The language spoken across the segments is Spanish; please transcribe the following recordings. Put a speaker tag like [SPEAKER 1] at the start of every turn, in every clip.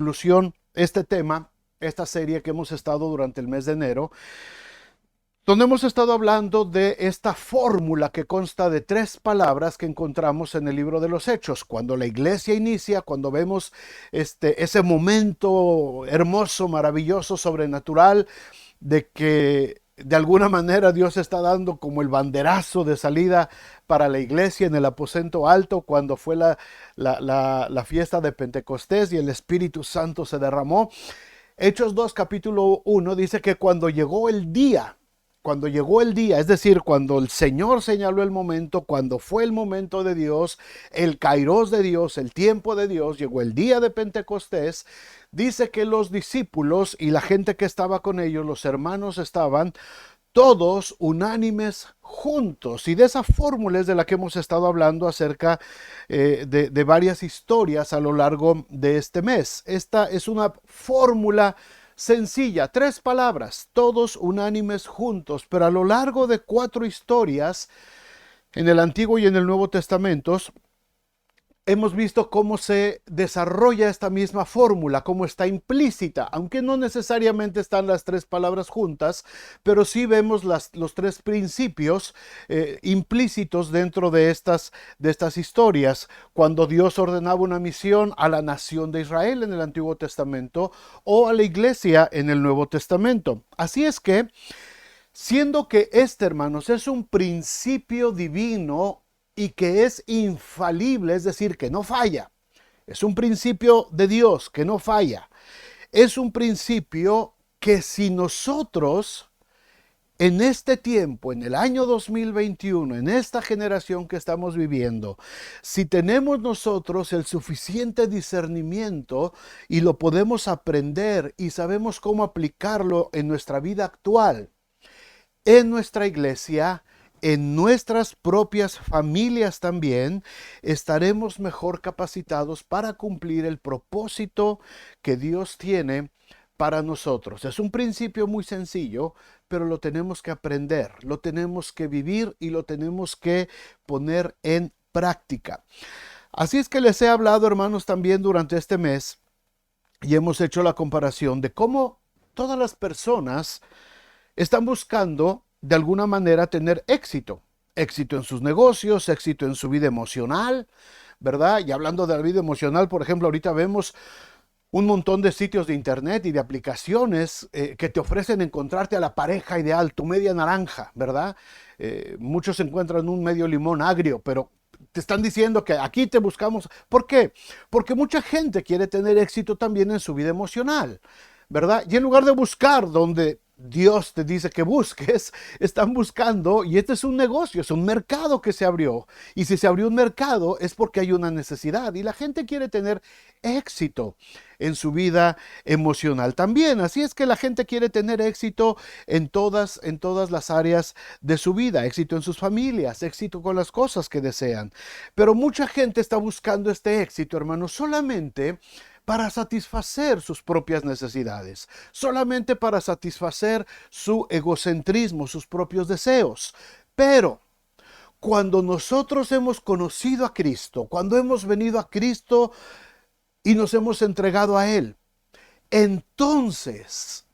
[SPEAKER 1] conclusión este tema, esta serie que hemos estado durante el mes de enero, donde hemos estado hablando de esta fórmula que consta de 3 palabras que encontramos en el libro de los Hechos. Cuando la iglesia inicia, cuando vemos ese momento hermoso, maravilloso, sobrenatural, de que de alguna manera Dios está dando como el banderazo de salida para la iglesia en el aposento alto, cuando fue la fiesta de Pentecostés y el Espíritu Santo se derramó. Hechos 2, capítulo 1, dice que cuando llegó el día, es decir, cuando el Señor señaló el momento, cuando fue el momento de Dios, el kairos de Dios, el tiempo de Dios, llegó el día de Pentecostés, dice que los discípulos y la gente que estaba con ellos, los hermanos, estaban todos unánimes juntos. Y de esa fórmula es de la que hemos estado hablando acerca de varias historias a lo largo de este mes. Esta es una fórmula sencilla, 3 palabras, todos unánimes juntos, pero a lo largo de 4 historias en el Antiguo y en el Nuevo Testamentos, hemos visto cómo se desarrolla esta misma fórmula, cómo está implícita, aunque no necesariamente están las 3 palabras juntas, pero sí vemos los 3 principios implícitos dentro de estas historias. Cuando Dios ordenaba una misión a la nación de Israel en el Antiguo Testamento o a la iglesia en el Nuevo Testamento. Así es que, siendo que hermanos, es un principio divino y que es infalible, es decir, que no falla. Es un principio de Dios que no falla. Es un principio que si nosotros en este tiempo, en el año 2021, en esta generación que estamos viviendo, si tenemos nosotros el suficiente discernimiento y lo podemos aprender y sabemos cómo aplicarlo en nuestra vida actual, en nuestra iglesia, en nuestras propias familias también, estaremos mejor capacitados para cumplir el propósito que Dios tiene para nosotros. Es un principio muy sencillo, pero lo tenemos que aprender, lo tenemos que vivir y lo tenemos que poner en práctica. Así es que les he hablado, hermanos, también durante este mes y hemos hecho la comparación de cómo todas las personas están buscando de alguna manera tener éxito. Éxito en sus negocios, éxito en su vida emocional, ¿verdad? Y hablando de la vida emocional, por ejemplo, ahorita vemos un montón de sitios de internet y de aplicaciones que te ofrecen encontrarte a la pareja ideal, tu media naranja, ¿verdad? Muchos encuentran un medio limón agrio, pero te están diciendo que aquí te buscamos. ¿Por qué? Porque mucha gente quiere tener éxito también en su vida emocional, ¿verdad? Y en lugar de buscar donde Dios te dice que busques, están buscando, y este es un negocio, es un mercado que se abrió. Y si se abrió un mercado es porque hay una necesidad y la gente quiere tener éxito en su vida emocional también. Así es que la gente quiere tener éxito en todas las áreas de su vida, éxito en sus familias, éxito con las cosas que desean. Pero mucha gente está buscando este éxito, hermanos, solamente para satisfacer sus propias necesidades, solamente para satisfacer su egocentrismo, sus propios deseos. Pero cuando nosotros hemos conocido a Cristo, cuando hemos venido a Cristo y nos hemos entregado a Él, entonces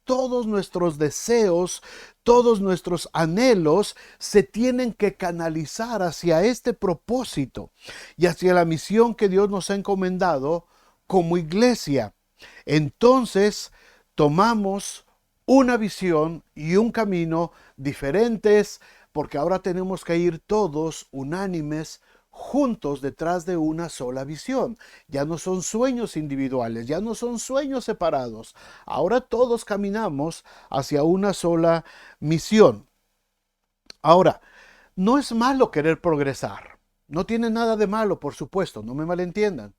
[SPEAKER 1] todos nuestros deseos, todos nuestros anhelos se tienen que canalizar hacia este propósito y hacia la misión que Dios nos ha encomendado como iglesia. Entonces tomamos una visión y un camino diferentes, porque ahora tenemos que ir todos unánimes, juntos detrás de una sola visión. Ya no son sueños individuales, ya no son sueños separados. Ahora todos caminamos hacia una sola misión. Ahora, no es malo querer progresar. No tiene nada de malo, por supuesto, no me malentiendan.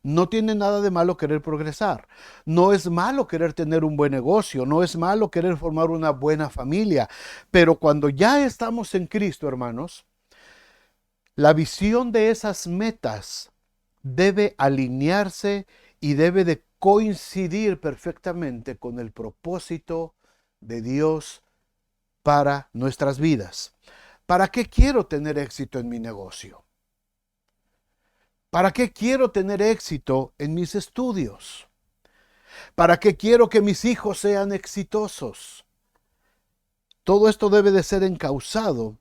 [SPEAKER 1] No tiene nada de malo querer progresar. No es malo querer tener un buen negocio. No es malo querer formar una buena familia. Pero cuando ya estamos en Cristo, hermanos, la visión de esas metas debe alinearse y debe de coincidir perfectamente con el propósito de Dios para nuestras vidas. ¿Para qué quiero tener éxito en mi negocio? ¿Para qué quiero tener éxito en mis estudios? ¿Para qué quiero que mis hijos sean exitosos? Todo esto debe de ser encauzado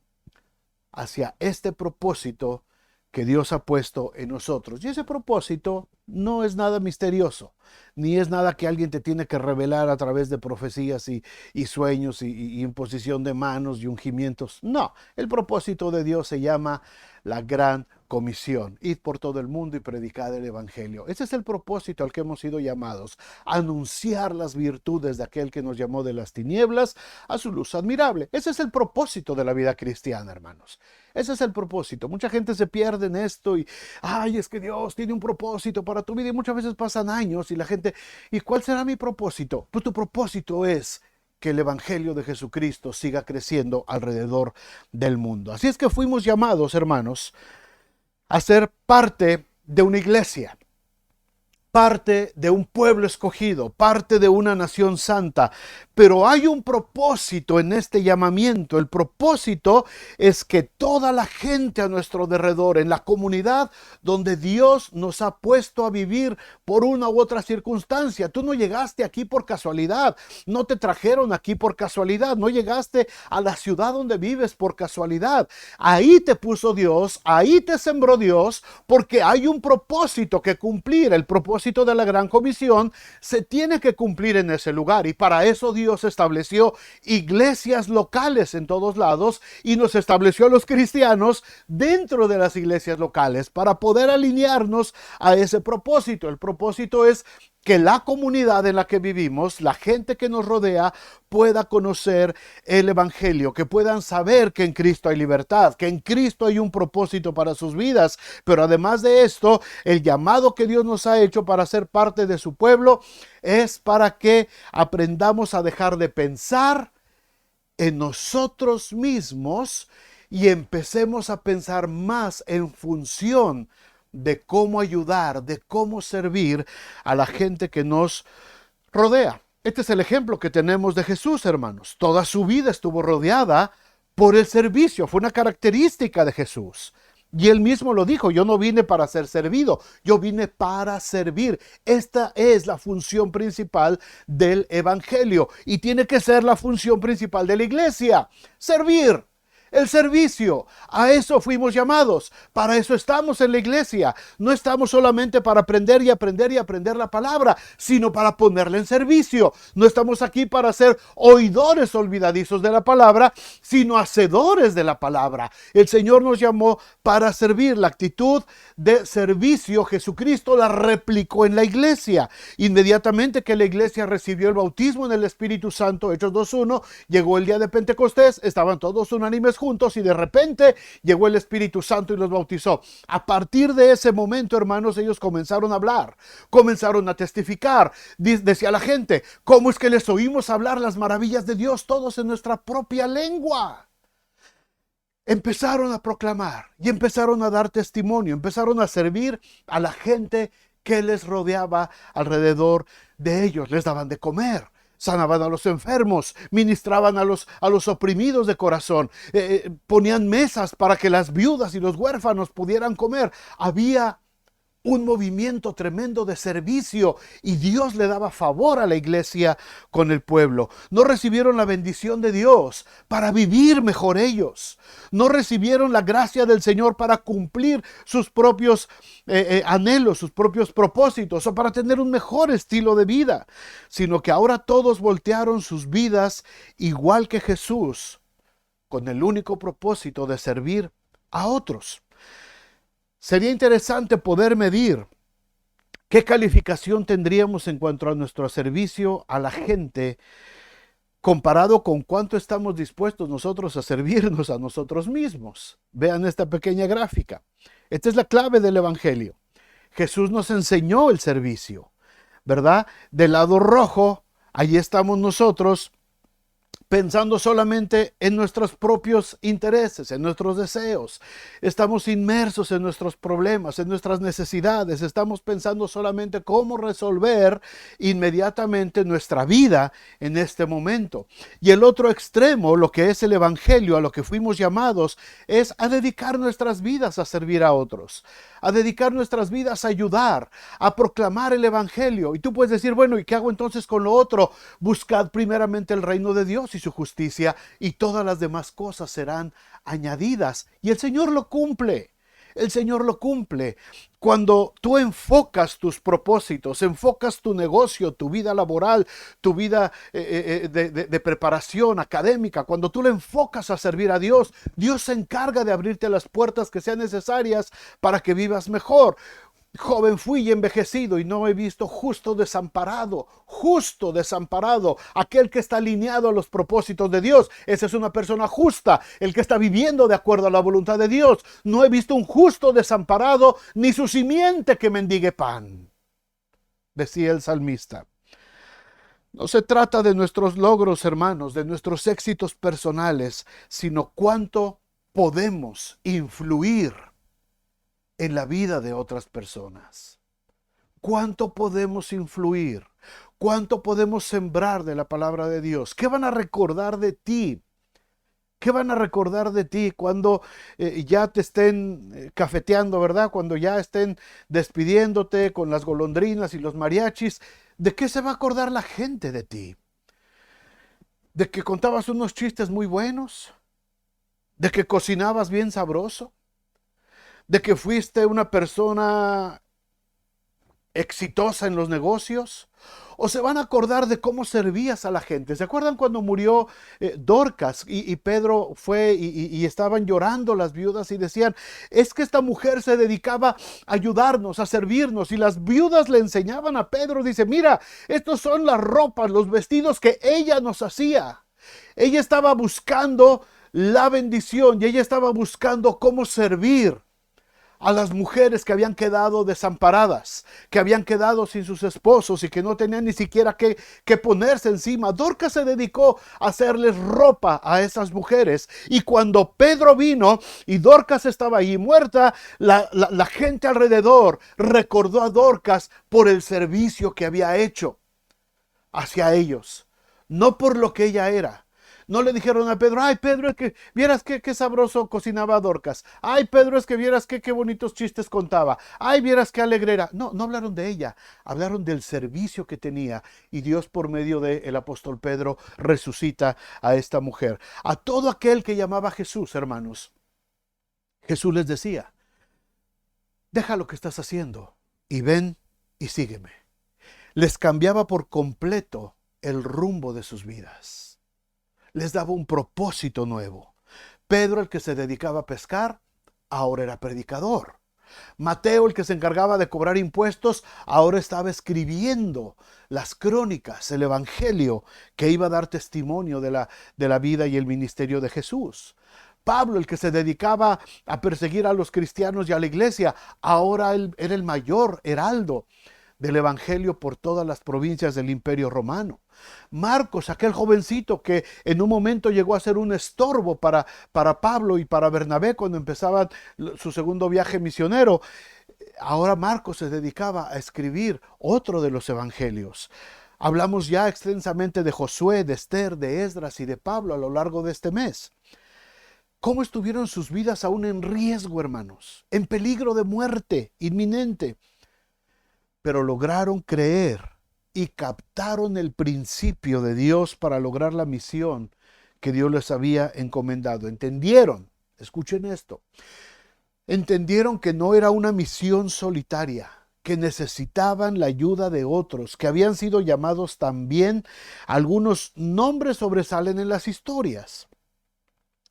[SPEAKER 1] hacia este propósito que Dios ha puesto en nosotros. Y ese propósito no es nada misterioso, ni es nada que alguien te tiene que revelar a través de profecías y sueños y imposición de manos y ungimientos. No, el propósito de Dios se llama la gran comisión. Id por todo el mundo y predicad el evangelio. Ese es el propósito al que hemos sido llamados, anunciar las virtudes de aquel que nos llamó de las tinieblas a su luz admirable. Ese es el propósito de la vida cristiana, hermanos. Ese es el propósito. Mucha gente se pierde en esto y, ay, es que Dios tiene un propósito para tu vida, y muchas veces pasan años y la gente, ¿y cuál será mi propósito? Pues tu propósito es que el evangelio de Jesucristo siga creciendo alrededor del mundo. Así es que fuimos llamados, hermanos, a ser parte de una iglesia, parte de un pueblo escogido, parte de una nación santa. Pero hay un propósito en este llamamiento. El propósito es que toda la gente a nuestro alrededor, en la comunidad donde Dios nos ha puesto a vivir por una u otra circunstancia. Tú no llegaste aquí por casualidad, no te trajeron aquí por casualidad, no llegaste a la ciudad donde vives por casualidad. Ahí te puso Dios, ahí te sembró Dios, porque hay un propósito que cumplir. El propósito de la gran comisión se tiene que cumplir en ese lugar, y para eso Dios estableció iglesias locales en todos lados y nos estableció a los cristianos dentro de las iglesias locales para poder alinearnos a ese propósito. El propósito es que la comunidad en la que vivimos, la gente que nos rodea, pueda conocer el evangelio, que puedan saber que en Cristo hay libertad, que en Cristo hay un propósito para sus vidas. Pero además de esto, el llamado que Dios nos ha hecho para ser parte de su pueblo es para que aprendamos a dejar de pensar en nosotros mismos y empecemos a pensar más en función de cómo ayudar, de cómo servir a la gente que nos rodea. Este es el ejemplo que tenemos de Jesús, hermanos. Toda su vida estuvo rodeada por el servicio. Fue una característica de Jesús. Y él mismo lo dijo: yo no vine para ser servido, yo vine para servir. Esta es la función principal del evangelio y tiene que ser la función principal de la iglesia: servir. El servicio, a eso fuimos llamados, para eso estamos en la iglesia. No estamos solamente para aprender y aprender y aprender la palabra, sino para ponerla en servicio. No estamos aquí para ser oidores olvidadizos de la palabra, sino hacedores de la palabra. El Señor nos llamó para servir. La actitud de servicio Jesucristo la replicó en la iglesia. Inmediatamente que la iglesia recibió el bautismo en el Espíritu Santo, Hechos 2:1, llegó el día de Pentecostés, estaban todos unánimes juntos y de repente llegó el Espíritu Santo y los bautizó. A partir de ese momento, hermanos, ellos comenzaron a hablar, comenzaron a testificar. Decía la gente: ¿cómo es que les oímos hablar las maravillas de Dios todos en nuestra propia lengua? Empezaron a proclamar y empezaron a dar testimonio, empezaron a servir a la gente que les rodeaba alrededor de ellos. Les daban de comer, sanaban a los enfermos, ministraban a los oprimidos de corazón, ponían mesas para que las viudas y los huérfanos pudieran comer. Había un movimiento tremendo de servicio y Dios le daba favor a la iglesia con el pueblo. No recibieron la bendición de Dios para vivir mejor ellos. No recibieron la gracia del Señor para cumplir sus propios anhelos, sus propios propósitos o para tener un mejor estilo de vida, sino que ahora todos voltearon sus vidas igual que Jesús, con el único propósito de servir a otros. Sería interesante poder medir qué calificación tendríamos en cuanto a nuestro servicio a la gente comparado con cuánto estamos dispuestos nosotros a servirnos a nosotros mismos. Vean esta pequeña gráfica. Esta es la clave del evangelio. Jesús nos enseñó el servicio, ¿verdad? Del lado rojo, allí estamos nosotros pensando solamente en nuestros propios intereses, en nuestros deseos. Estamos inmersos en nuestros problemas, en nuestras necesidades. Estamos pensando solamente cómo resolver inmediatamente nuestra vida en este momento. Y el otro extremo, lo que es el evangelio, a lo que fuimos llamados, es a dedicar nuestras vidas a servir a otros, a dedicar nuestras vidas a ayudar, a proclamar el evangelio. Y tú puedes decir, bueno, ¿y qué hago entonces con lo otro? Buscad primeramente el reino de Dios y su justicia, y todas las demás cosas serán añadidas. Y el Señor lo cumple. El Señor lo cumple. Cuando tú enfocas tus propósitos, enfocas tu negocio, tu vida laboral, tu vida de preparación académica, cuando tú le enfocas a servir a Dios, Dios se encarga de abrirte las puertas que sean necesarias para que vivas mejor. Joven fui y envejecido y no he visto justo desamparado, aquel que está alineado a los propósitos de Dios. Esa es una persona justa, el que está viviendo de acuerdo a la voluntad de Dios. No he visto un justo desamparado, ni su simiente que mendigue pan, decía el salmista. No se trata de nuestros logros, hermanos, de nuestros éxitos personales, sino cuánto podemos influir en la vida de otras personas. ¿Cuánto podemos influir? ¿Cuánto podemos sembrar de la palabra de Dios? ¿Qué van a recordar de ti? ¿Qué van a recordar de ti cuando ya te estén cafeteando, verdad? Cuando ya estén despidiéndote con las golondrinas y los mariachis. ¿De qué se va a acordar la gente de ti? ¿De que contabas unos chistes muy buenos? ¿De que cocinabas bien sabroso? ¿De que fuiste una persona exitosa en los negocios? ¿O se van a acordar de cómo servías a la gente? ¿Se acuerdan cuando murió Dorcas y Pedro fue y estaban llorando las viudas y decían, es que esta mujer se dedicaba a ayudarnos, a servirnos, y las viudas le enseñaban a Pedro, dice, mira, estos son las ropas, los vestidos que ella nos hacía. Ella estaba buscando la bendición y ella estaba buscando cómo servir a las mujeres que habían quedado desamparadas, que habían quedado sin sus esposos y que no tenían ni siquiera que ponerse encima. Dorcas se dedicó a hacerles ropa a esas mujeres. Y cuando Pedro vino y Dorcas estaba allí muerta, la gente alrededor recordó a Dorcas por el servicio que había hecho hacia ellos, no por lo que ella era. No le dijeron a Pedro, ay Pedro, es que vieras qué sabroso cocinaba Dorcas. Ay Pedro, es que vieras qué bonitos chistes contaba. Ay, vieras qué alegrera. No, no hablaron de ella, hablaron del servicio que tenía. Y Dios por medio del apóstol Pedro resucita a esta mujer. A todo aquel que llamaba a Jesús, hermanos, Jesús les decía, deja lo que estás haciendo y ven y sígueme. Les cambiaba por completo el rumbo de sus vidas. Les daba un propósito nuevo. Pedro, el que se dedicaba a pescar, ahora era predicador. Mateo, el que se encargaba de cobrar impuestos, ahora estaba escribiendo las crónicas, el evangelio que iba a dar testimonio de la vida y el ministerio de Jesús. Pablo, el que se dedicaba a perseguir a los cristianos y a la iglesia, ahora él era el mayor heraldo del evangelio por todas las provincias del Imperio Romano. Marcos, aquel jovencito que en un momento llegó a ser un estorbo para Pablo y para Bernabé cuando empezaban su segundo viaje misionero, ahora Marcos se dedicaba a escribir otro de los evangelios. Hablamos ya extensamente de Josué, de Esther, de Esdras y de Pablo a lo largo de este mes. ¿Cómo estuvieron sus vidas aún en riesgo, hermanos? En peligro de muerte inminente. Pero lograron creer y captaron el principio de Dios para lograr la misión que Dios les había encomendado. Entendieron, escuchen esto, entendieron que no era una misión solitaria, que necesitaban la ayuda de otros, que habían sido llamados también. Algunos nombres sobresalen en las historias.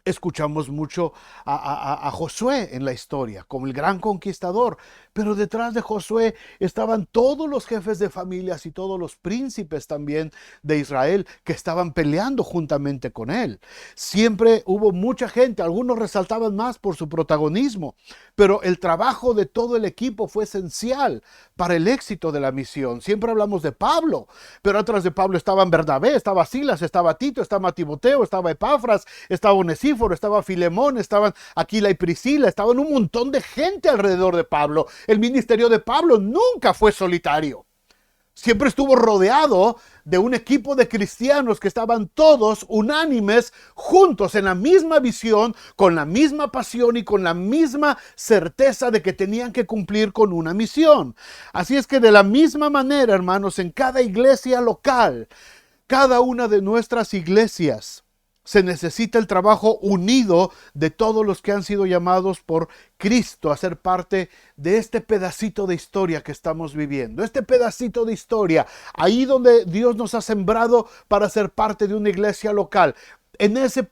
[SPEAKER 1] Escuchamos mucho a Josué en la historia como el gran conquistador, pero detrás de Josué estaban todos los jefes de familias y todos los príncipes también de Israel que estaban peleando juntamente con él. Siempre hubo mucha gente, algunos resaltaban más por su protagonismo, pero el trabajo de todo el equipo fue esencial para el éxito de la misión. Siempre hablamos de Pablo, pero atrás de Pablo estaban Bernabé, estaba Silas, estaba Tito, estaba Timoteo, estaba Epafras, estaba Onesíforo, estaba Filemón, estaban Aquila y Priscila, estaban un montón de gente alrededor de Pablo. El ministerio de Pablo nunca fue solitario. Siempre estuvo rodeado de un equipo de cristianos que estaban todos unánimes, juntos en la misma visión, con la misma pasión y con la misma certeza de que tenían que cumplir con una misión. Así es que de la misma manera, hermanos, en cada iglesia local, cada una de nuestras iglesias, se necesita el trabajo unido de todos los que han sido llamados por Cristo a ser parte de este pedacito de historia que estamos viviendo. Este pedacito de historia, ahí donde Dios nos ha sembrado para ser parte de una iglesia local. En ese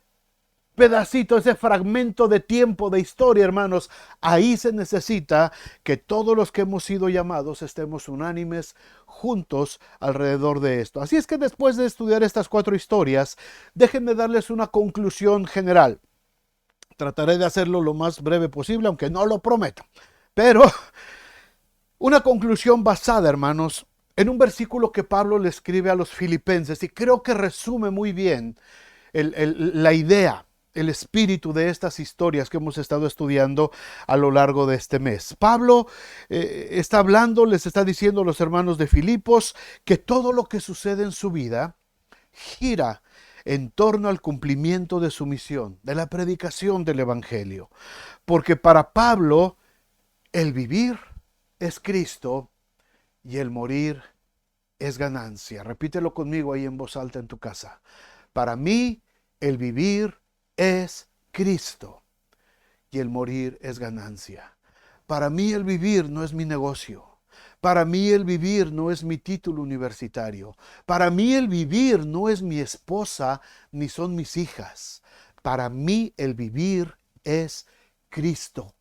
[SPEAKER 1] pedacito, ese fragmento de tiempo, de historia, hermanos, ahí se necesita que todos los que hemos sido llamados estemos unánimes juntos alrededor de esto. Así es que después de estudiar estas 4 historias, déjenme darles una conclusión general. Trataré de hacerlo lo más breve posible, aunque no lo prometo. Pero una conclusión basada, hermanos, en un versículo que Pablo le escribe a los filipenses, y creo que resume muy bien la idea, el espíritu de estas historias que hemos estado estudiando a lo largo de este mes. Pablo está hablando, les está diciendo a los hermanos de Filipos que todo lo que sucede en su vida gira en torno al cumplimiento de su misión, de la predicación del evangelio. Porque para Pablo el vivir es Cristo y el morir es ganancia. Repítelo conmigo ahí en voz alta en tu casa. Para mí el vivir es Cristo y el morir es ganancia. Para mí el vivir no es mi negocio. Para mí el vivir no es mi título universitario. Para mí el vivir no es mi esposa ni son mis hijas. Para mí el vivir es Cristo.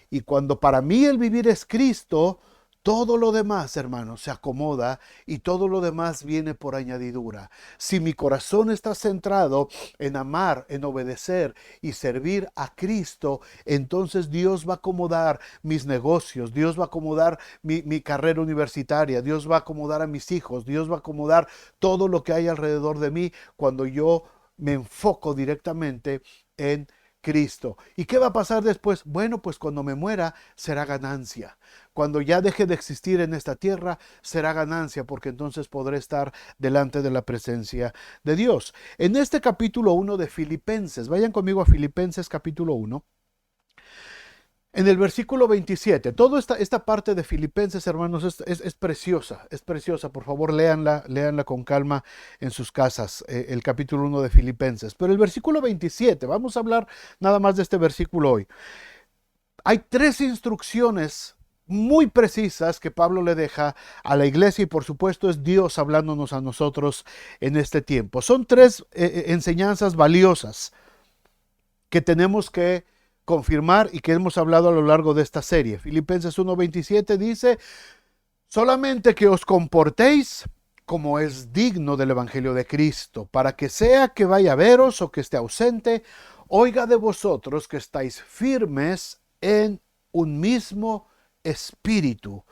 [SPEAKER 1] Y cuando para mí el vivir es Cristo, todo lo demás, hermanos, se acomoda y todo lo demás viene por añadidura. Si mi corazón está centrado en amar, en obedecer y servir a Cristo, entonces Dios va a acomodar mis negocios, Dios va a acomodar mi carrera universitaria, Dios va a acomodar a mis hijos, Dios va a acomodar todo lo que hay alrededor de mí cuando yo me enfoco directamente en Cristo. ¿Y qué va a pasar después? Bueno, pues cuando me muera será ganancia. Cuando ya deje de existir en esta tierra será ganancia, porque entonces podré estar delante de la presencia de Dios. En este capítulo 1 de Filipenses, vayan conmigo a Filipenses capítulo 1. En el versículo 27, toda esta parte de Filipenses, hermanos, es preciosa, es preciosa. Por favor, léanla con calma en sus casas, el capítulo 1 de Filipenses. Pero el versículo 27, vamos a hablar nada más de este versículo hoy. Hay 3 instrucciones muy precisas que Pablo le deja a la iglesia y por supuesto es Dios hablándonos a nosotros en este tiempo. Son 3 enseñanzas valiosas que tenemos que confirmar y que hemos hablado a lo largo de esta serie. Filipenses 1:27 dice: solamente que os comportéis como es digno del evangelio de Cristo, para que sea que vaya a veros o que esté ausente, oiga de vosotros que estáis firmes en un mismo espíritu,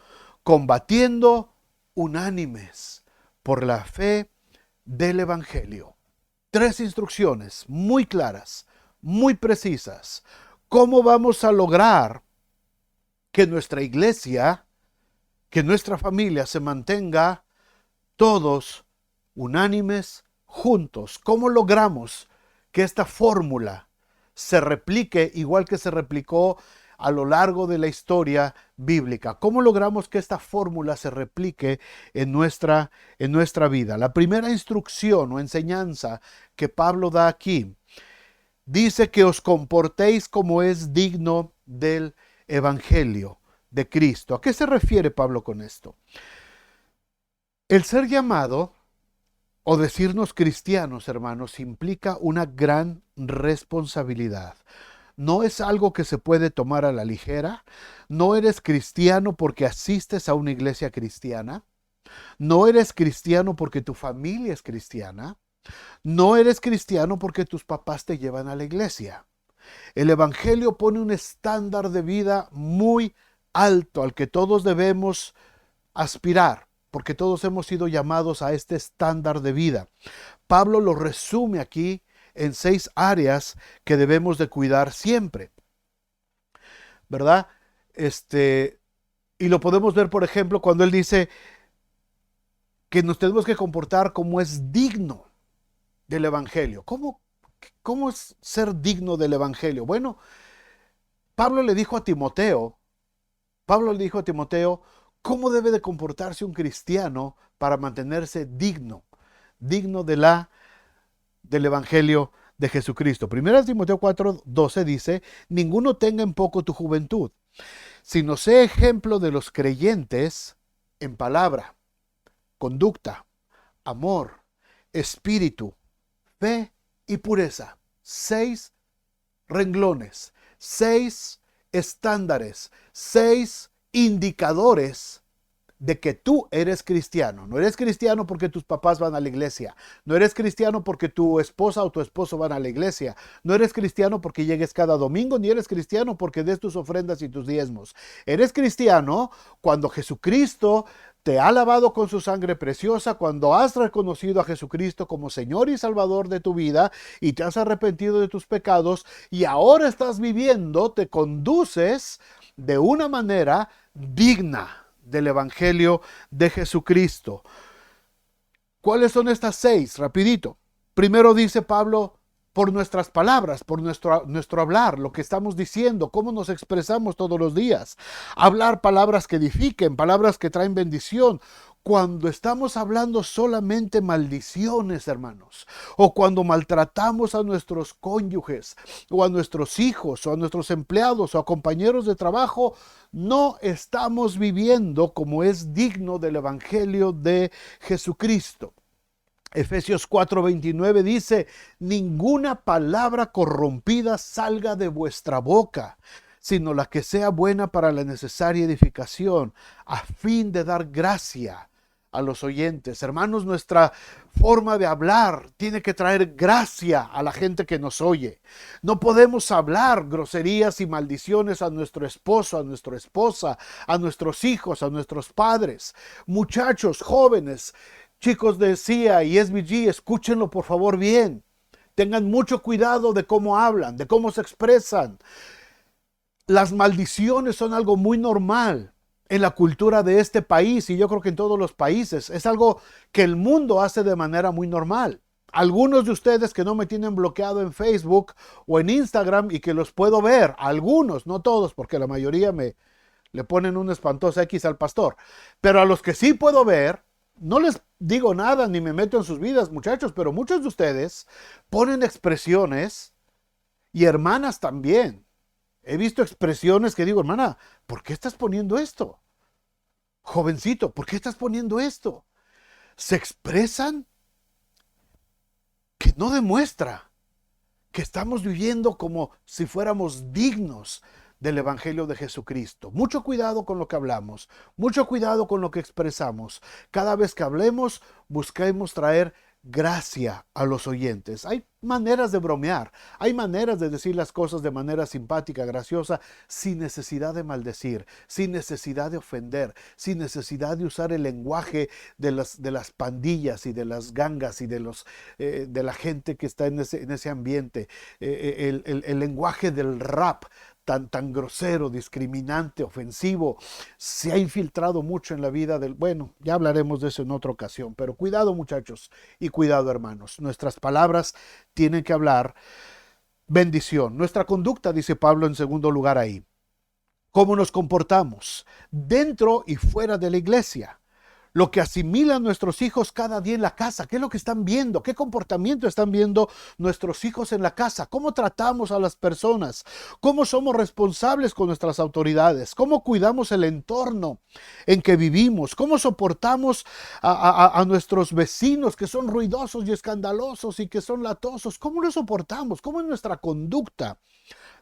[SPEAKER 1] combatiendo unánimes por la fe del evangelio. 3 instrucciones muy claras, muy precisas. ¿Cómo vamos a lograr que nuestra iglesia, que nuestra familia se mantenga todos unánimes, juntos? ¿Cómo logramos que esta fórmula se replique igual que se replicó a lo largo de la historia bíblica? ¿Cómo logramos que esta fórmula se replique en nuestra vida? La primera instrucción o enseñanza que Pablo da aquí dice que os comportéis como es digno del evangelio de Cristo. ¿A qué se refiere Pablo con esto? El ser llamado o decirnos cristianos, hermanos, implica una gran responsabilidad. no es algo que se puede tomar a la ligera. No eres cristiano porque asistes a una iglesia cristiana. No eres cristiano porque tu familia es cristiana. No eres cristiano porque tus papás te llevan a la iglesia. El Evangelio pone un estándar de vida muy alto al que todos debemos aspirar, porque todos hemos sido llamados a este estándar de vida. Pablo lo resume aquí en 6 áreas que debemos de cuidar siempre, ¿verdad? Y lo podemos ver, por ejemplo, cuando él dice que nos tenemos que comportar como es digno del Evangelio. ¿Cómo es ser digno del Evangelio? Bueno, Pablo le dijo a Timoteo, cómo debe de comportarse un cristiano para mantenerse digno del Evangelio de Jesucristo. Primera Timoteo 4:12 dice, ninguno tenga en poco tu juventud, sino sé ejemplo de los creyentes en palabra, conducta, amor, espíritu, fe y pureza. 6 renglones, 6 estándares, 6 indicadores de que tú eres cristiano. No eres cristiano porque tus papás van a la iglesia. No eres cristiano porque tu esposa o tu esposo van a la iglesia. No eres cristiano porque llegues cada domingo, ni eres cristiano porque des tus ofrendas y tus diezmos. Eres cristiano cuando Jesucristo te ha lavado con su sangre preciosa, cuando has reconocido a Jesucristo como Señor y Salvador de tu vida y te has arrepentido de tus pecados y ahora estás viviendo, te conduces de una manera digna del Evangelio de Jesucristo. ¿Cuáles son estas 6? Rapidito. Primero dice Pablo, por nuestras palabras, por nuestro hablar, lo que estamos diciendo, cómo nos expresamos todos los días. Hablar palabras que edifiquen, palabras que traen bendición. Cuando estamos hablando solamente maldiciones, hermanos, o cuando maltratamos a nuestros cónyuges, o a nuestros hijos, o a nuestros empleados, o a compañeros de trabajo, no estamos viviendo como es digno del Evangelio de Jesucristo. Efesios 4:29 dice, ninguna palabra corrompida salga de vuestra boca, sino la que sea buena para la necesaria edificación, a fin de dar gracia a los oyentes. Hermanos, nuestra forma de hablar tiene que traer gracia a la gente que nos oye. No podemos hablar groserías y maldiciones a nuestro esposo, a nuestra esposa, a nuestros hijos, a nuestros padres. Muchachos, jóvenes, chicos de CIA y SBG, escúchenlo por favor bien. Tengan mucho cuidado de cómo hablan, de cómo se expresan. Las maldiciones son algo muy normal en la cultura de este país y yo creo que en todos los países. Es algo que el mundo hace de manera muy normal. Algunos de ustedes que no me tienen bloqueado en Facebook o en Instagram y que los puedo ver, algunos, no todos, porque la mayoría le ponen una espantosa X al pastor, pero a los que sí puedo ver, no les digo nada ni me meto en sus vidas, muchachos, pero muchos de ustedes ponen expresiones y hermanas también. He visto expresiones que digo, hermana, ¿por qué estás poniendo esto? Jovencito, ¿por qué estás poniendo esto? Se expresan que no demuestra que estamos viviendo como si fuéramos dignos del Evangelio de Jesucristo. Mucho cuidado con lo que hablamos, mucho cuidado con lo que expresamos. Cada vez que hablemos, busquemos traer gracia a los oyentes. Hay maneras de bromear, hay maneras de decir las cosas de manera simpática, graciosa, sin necesidad de maldecir, sin necesidad de ofender, sin necesidad de usar el lenguaje de las pandillas y de las gangas y de la gente que está en ese ambiente, el lenguaje del rap. Tan grosero, discriminante, ofensivo, se ha infiltrado mucho en la vida bueno, ya hablaremos de eso en otra ocasión, pero cuidado muchachos y cuidado hermanos, nuestras palabras tienen que hablar bendición. Nuestra conducta, dice Pablo en segundo lugar ahí, cómo nos comportamos dentro y fuera de la iglesia. Lo que asimilan nuestros hijos cada día en la casa, qué es lo que están viendo, qué comportamiento están viendo nuestros hijos en la casa, cómo tratamos a las personas, cómo somos responsables con nuestras autoridades, cómo cuidamos el entorno en que vivimos, cómo soportamos a nuestros vecinos que son ruidosos y escandalosos y que son latosos, cómo los soportamos, cómo es nuestra conducta.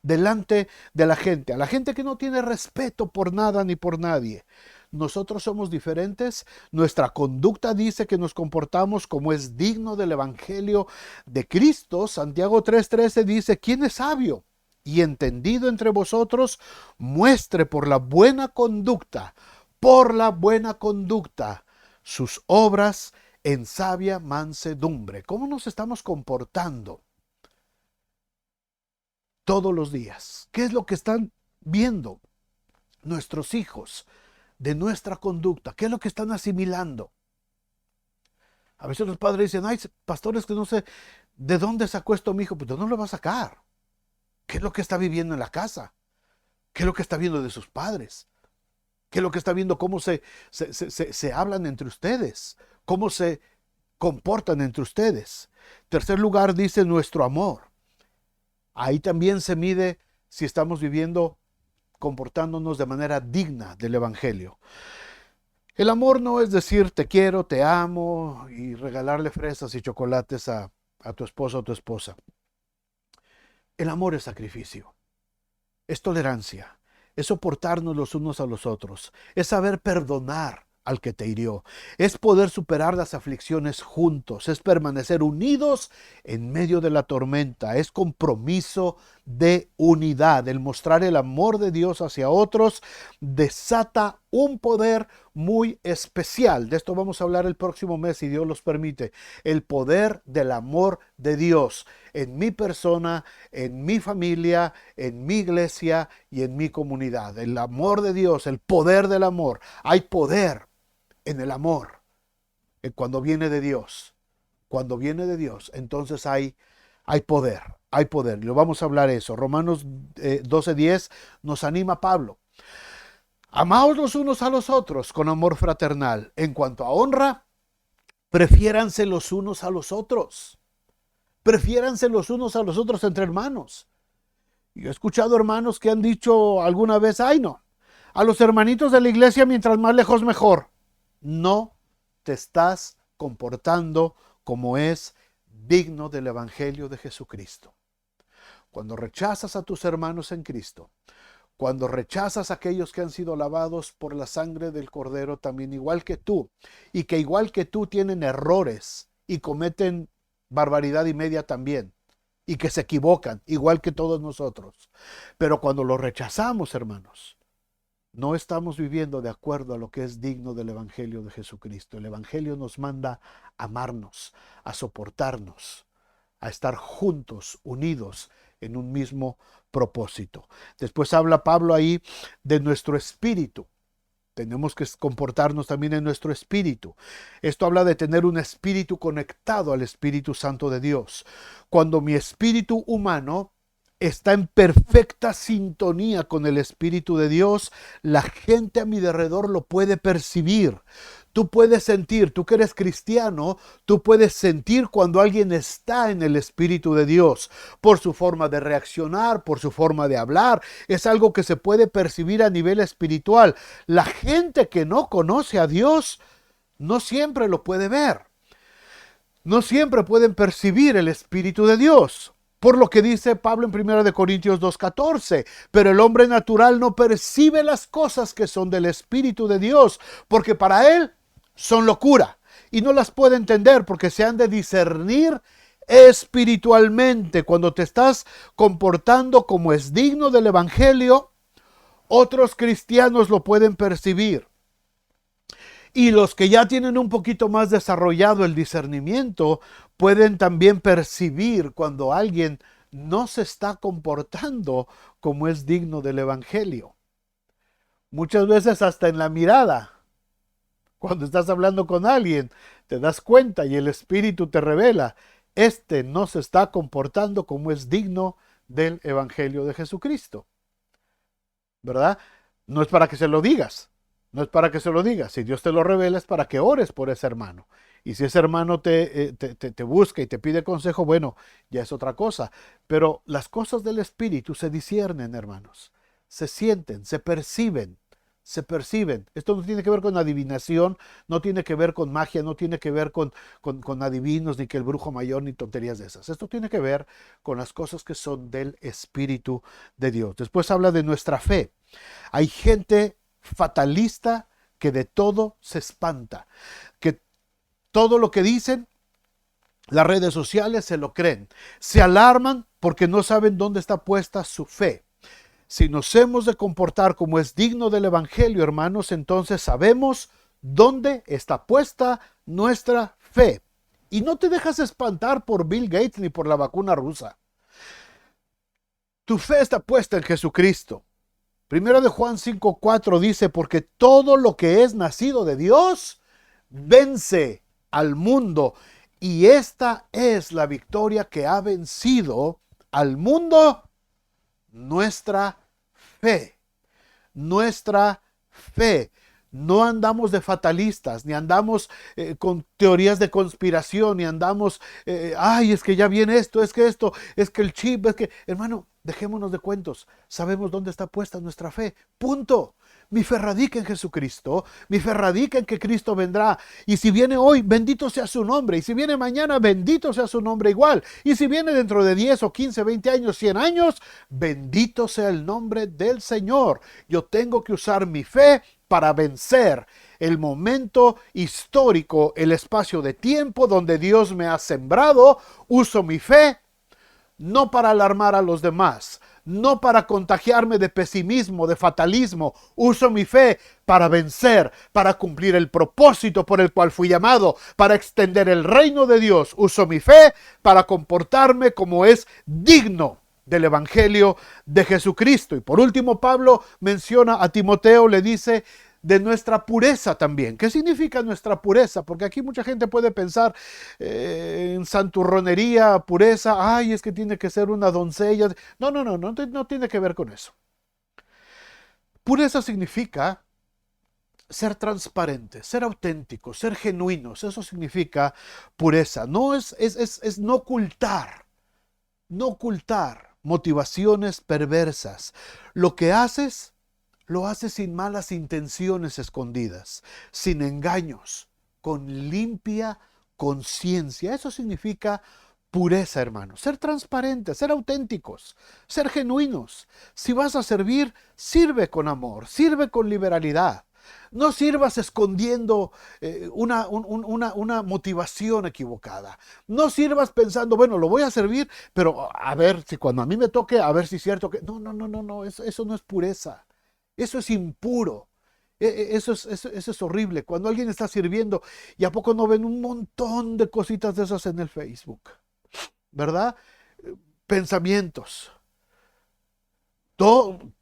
[SPEAKER 1] delante de la gente, a la gente que no tiene respeto por nada ni por nadie. Nosotros somos diferentes, nuestra conducta dice que nos comportamos como es digno del Evangelio de Cristo. Santiago 3:13 dice: ¿quién es sabio y entendido entre vosotros? Muestre por la buena conducta, sus obras en sabia mansedumbre. ¿Cómo nos estamos comportando todos los días? ¿Qué es lo que están viendo nuestros hijos de nuestra conducta? ¿Qué es lo que están asimilando? A veces los padres dicen: ay, pastores, que no sé de dónde sacó esto mi hijo. Pues ¿de dónde lo va a sacar? ¿Qué es lo que está viviendo en la casa? ¿Qué es lo que está viendo de sus padres? ¿Qué es lo que está viendo? ¿Cómo se hablan entre ustedes? ¿Cómo se comportan entre ustedes? Tercer lugar, dice nuestro amor. Ahí también se mide si estamos viviendo, comportándonos de manera digna del Evangelio. El amor no es decir te quiero, te amo y regalarle fresas y chocolates a tu esposo o tu esposa. El amor es sacrificio, es tolerancia, es soportarnos los unos a los otros, es saber perdonar al que te hirió, es poder superar las aflicciones juntos, es permanecer unidos en medio de la tormenta, es compromiso de unidad. El mostrar el amor de Dios hacia otros desata un poder muy especial. De esto vamos a hablar el próximo mes, si Dios los permite. El poder del amor de Dios en mi persona, en mi familia, en mi iglesia y en mi comunidad. El amor de Dios, el poder del amor. Hay poder en el amor. Cuando viene de Dios. Cuando viene de Dios, entonces hay poder. Hay poder. Lo vamos a hablar eso. Romanos 12:10 nos anima Pablo. Amaos los unos a los otros con amor fraternal. En cuanto a honra, prefiéranse los unos a los otros. Prefiéranse los unos a los otros entre hermanos. Yo he escuchado hermanos que han dicho alguna vez: ay no, a los hermanitos de la iglesia mientras más lejos mejor. No te estás comportando como es digno del Evangelio de Jesucristo. Cuando rechazas a tus hermanos en Cristo, cuando rechazas a aquellos que han sido lavados por la sangre del Cordero, también igual que tú, y que igual que tú tienen errores y cometen barbaridad y media también, y que se equivocan, igual que todos nosotros. Pero cuando los rechazamos, hermanos, no estamos viviendo de acuerdo a lo que es digno del Evangelio de Jesucristo. El Evangelio nos manda a amarnos, a soportarnos, a estar juntos, unidos en un mismo propósito. Después habla Pablo ahí de nuestro espíritu. Tenemos que comportarnos también en nuestro espíritu. Esto habla de tener un espíritu conectado al Espíritu Santo de Dios. Cuando mi espíritu humano está en perfecta sintonía con el Espíritu de Dios, la gente a mi alrededor lo puede percibir. Tú puedes sentir, tú que eres cristiano, tú puedes sentir cuando alguien está en el Espíritu de Dios, por su forma de reaccionar, por su forma de hablar. Es algo que se puede percibir a nivel espiritual. La gente que no conoce a Dios no siempre lo puede ver. No siempre pueden percibir el Espíritu de Dios. Por lo que dice Pablo en 1 Corintios 2:14, pero el hombre natural no percibe las cosas que son del Espíritu de Dios, porque para él son locura, y no las puede entender porque se han de discernir espiritualmente. Cuando te estás comportando como es digno del Evangelio, otros cristianos lo pueden percibir. Y los que ya tienen un poquito más desarrollado el discernimiento pueden también percibir cuando alguien no se está comportando como es digno del Evangelio. Muchas veces hasta en la mirada, cuando estás hablando con alguien, te das cuenta y el Espíritu te revela: este no se está comportando como es digno del Evangelio de Jesucristo. ¿Verdad? No es para que se lo digas. No es para que se lo digas. Si Dios te lo revela, es para que ores por ese hermano. Y si ese hermano te busca y te pide consejo, bueno, ya es otra cosa. Pero las cosas del Espíritu se disciernen, hermanos. Se sienten, se perciben. se perciben. Esto no tiene que ver con adivinación, no tiene que ver con magia, no tiene que ver con adivinos, ni que el brujo mayor, ni tonterías de esas. Esto tiene que ver con las cosas que son del Espíritu de Dios. Después habla de nuestra fe. Hay gente fatalista que de todo se espanta, que todo lo que dicen las redes sociales se lo creen, se alarman porque no saben dónde está puesta su fe. Si nos hemos de comportar como es digno del Evangelio, hermanos, entonces sabemos dónde está puesta nuestra fe. Y no te dejas espantar por Bill Gates ni por la vacuna rusa. Tu fe está puesta en Jesucristo. Primero de Juan 5:4 dice, porque todo lo que es nacido de Dios vence al mundo. Y esta es la victoria que ha vencido al mundo, nuestra fe. Nuestra fe. No andamos de fatalistas, ni andamos con teorías de conspiración, ni andamos, ay, es que ya viene esto, es que el chip, es que, hermano, dejémonos de cuentos. Sabemos dónde está puesta nuestra fe. Punto. Mi fe radica en Jesucristo, mi fe radica en que Cristo vendrá. Y si viene hoy, bendito sea su nombre. Y si viene mañana, bendito sea su nombre igual. Y si viene dentro de 10 o 15, 20 años, 100 años, bendito sea el nombre del Señor. Yo tengo que usar mi fe para vencer el momento histórico, el espacio de tiempo donde Dios me ha sembrado. Uso mi fe no para alarmar a los demás, no para contagiarme de pesimismo, de fatalismo. Uso mi fe para vencer, para cumplir el propósito por el cual fui llamado, para extender el reino de Dios. Uso mi fe para comportarme como es digno del Evangelio de Jesucristo. Y por último, Pablo menciona a Timoteo, le dice, de nuestra pureza también. ¿Qué significa nuestra pureza? Porque aquí mucha gente puede pensar en santurronería, pureza, ay, es que tiene que ser una doncella. No tiene que ver con eso. Pureza significa ser transparente, ser auténtico, ser genuinos. Eso significa pureza. No es no ocultar motivaciones perversas. Lo que haces, lo haces sin malas intenciones escondidas, sin engaños, con limpia conciencia. Eso significa pureza, hermanos. Ser transparentes, ser auténticos, ser genuinos. Si vas a servir, sirve con amor, sirve con liberalidad. No sirvas escondiendo una motivación equivocada. No sirvas pensando, bueno, lo voy a servir, pero a ver si cuando a mí me toque, a ver si es cierto que... No, eso no es pureza. Eso es impuro. Eso es horrible. Cuando alguien está sirviendo y a poco no ven un montón de cositas de esas en el Facebook, ¿verdad? Pensamientos. Tú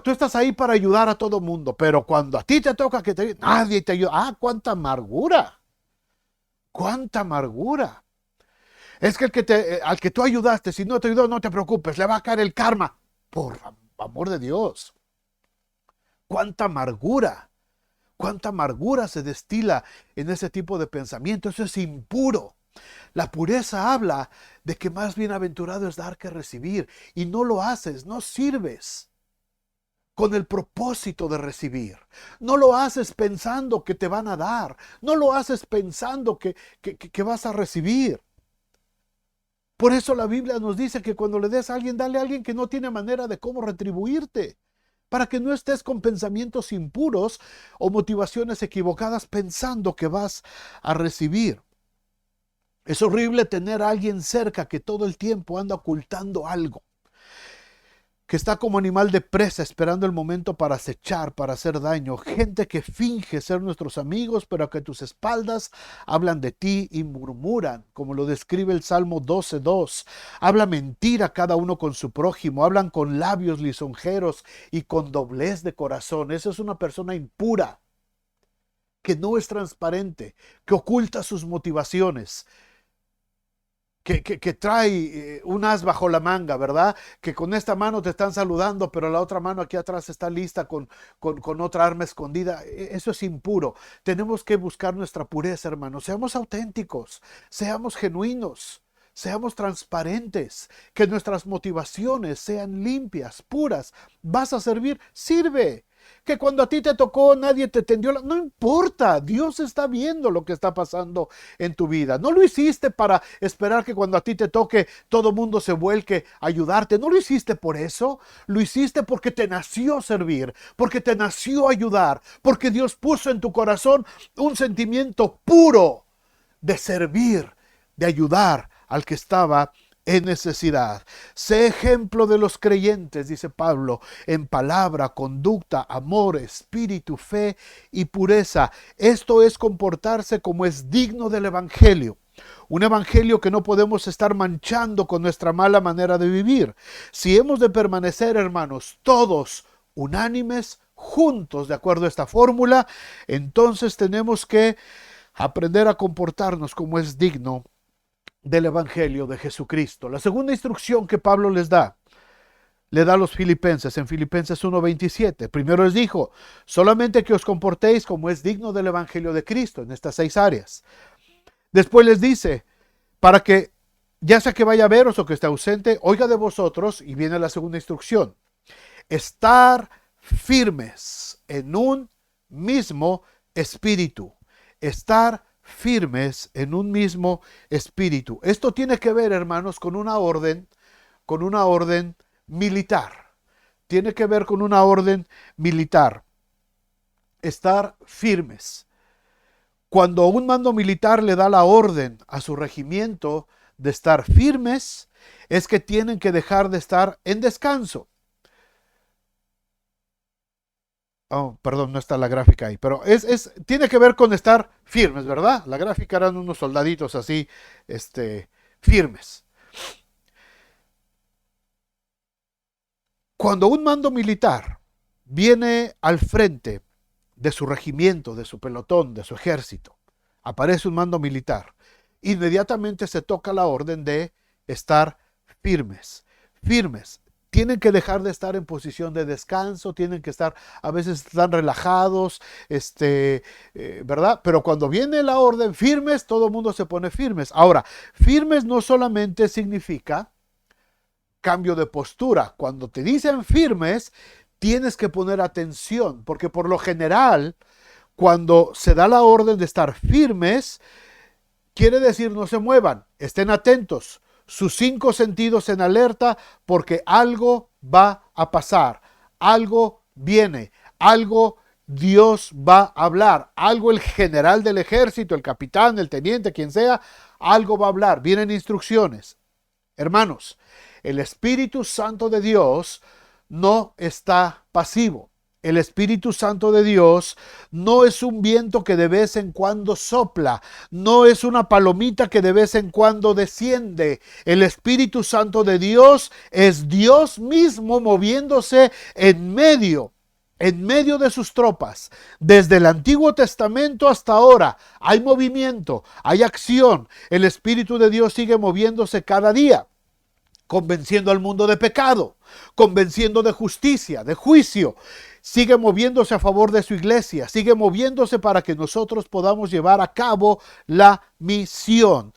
[SPEAKER 1] estás ahí para ayudar a todo mundo, pero cuando a ti te toca nadie te ayuda. ¡Ah, cuánta amargura! ¡Cuánta amargura! Es que, al que tú ayudaste, si no te ayudó, no te preocupes, le va a caer el karma. Por amor de Dios. ¡Cuánta amargura! ¡Cuánta amargura se destila en ese tipo de pensamiento! Eso es impuro. La pureza habla de que más bienaventurado es dar que recibir. Y no lo haces, no sirves con el propósito de recibir. No lo haces pensando que te van a dar. No lo haces pensando que vas a recibir. Por eso la Biblia nos dice que cuando le des a alguien, dale a alguien que no tiene manera de cómo retribuirte. Para que no estés con pensamientos impuros o motivaciones equivocadas pensando que vas a recibir. Es horrible tener a alguien cerca que todo el tiempo anda ocultando algo, que está como animal de presa esperando el momento para acechar, para hacer daño. Gente que finge ser nuestros amigos, pero que a tus espaldas hablan de ti y murmuran, como lo describe el Salmo 12:2. Habla mentira cada uno con su prójimo, hablan con labios lisonjeros y con doblez de corazón. Esa es una persona impura, que no es transparente, que oculta sus motivaciones. Que trae un as bajo la manga, ¿verdad? Que con esta mano te están saludando, pero la otra mano aquí atrás está lista con otra arma escondida. Eso es impuro. Tenemos que buscar nuestra pureza, hermanos. Seamos auténticos, seamos genuinos, seamos transparentes, que nuestras motivaciones sean limpias, puras. ¿Vas a servir? Sirve. Que cuando a ti te tocó nadie te tendió la... No importa, Dios está viendo lo que está pasando en tu vida. No lo hiciste para esperar que cuando a ti te toque todo mundo se vuelque a ayudarte. No lo hiciste por eso. Lo hiciste porque te nació servir, porque te nació ayudar, porque Dios puso en tu corazón un sentimiento puro de servir, de ayudar al que estaba en necesidad. Sé ejemplo de los creyentes, dice Pablo, en palabra, conducta, amor, espíritu, fe y pureza. Esto es comportarse como es digno del evangelio. Un evangelio que no podemos estar manchando con nuestra mala manera de vivir. Si hemos de permanecer, hermanos, todos unánimes, juntos, de acuerdo a esta fórmula, entonces tenemos que aprender a comportarnos como es digno del Evangelio de Jesucristo. La segunda instrucción que Pablo le da a los filipenses en Filipenses 1:27. Primero les dijo, solamente que os comportéis como es digno del Evangelio de Cristo en estas 6 áreas. Después les dice, para que ya sea que vaya a veros o que esté ausente, oiga de vosotros, y viene la segunda instrucción, estar firmes en un mismo espíritu. Estar firmes en un mismo espíritu. Esto tiene que ver, hermanos, con una orden militar. Tiene que ver con una orden militar. Estar firmes. Cuando un mando militar le da la orden a su regimiento de estar firmes, es que tienen que dejar de estar en descanso. Oh, perdón, no está la gráfica ahí, pero tiene que ver con estar firmes, ¿verdad? La gráfica eran unos soldaditos así, firmes. Cuando un mando militar viene al frente de su regimiento, de su pelotón, de su ejército, aparece un mando militar, inmediatamente se toca la orden de estar firmes, firmes. Tienen que dejar de estar en posición de descanso, tienen que estar, a veces están relajados, ¿verdad? Pero cuando viene la orden firmes, todo el mundo se pone firmes. Ahora, firmes no solamente significa cambio de postura. Cuando te dicen firmes, tienes que poner atención, porque por lo general, cuando se da la orden de estar firmes, quiere decir no se muevan, estén atentos. Sus 5 sentidos en alerta porque algo va a pasar, algo viene, algo Dios va a hablar, algo el general del ejército, el capitán, el teniente, quien sea, algo va a hablar, vienen instrucciones. Hermanos, el Espíritu Santo de Dios no está pasivo. El Espíritu Santo de Dios no es un viento que de vez en cuando sopla, no es una palomita que de vez en cuando desciende. El Espíritu Santo de Dios es Dios mismo moviéndose en medio de sus tropas. Desde el Antiguo Testamento hasta ahora hay movimiento, hay acción. El Espíritu de Dios sigue moviéndose cada día, convenciendo al mundo de pecado, convenciendo de justicia, de juicio. Sigue moviéndose a favor de su iglesia, sigue moviéndose para que nosotros podamos llevar a cabo la misión.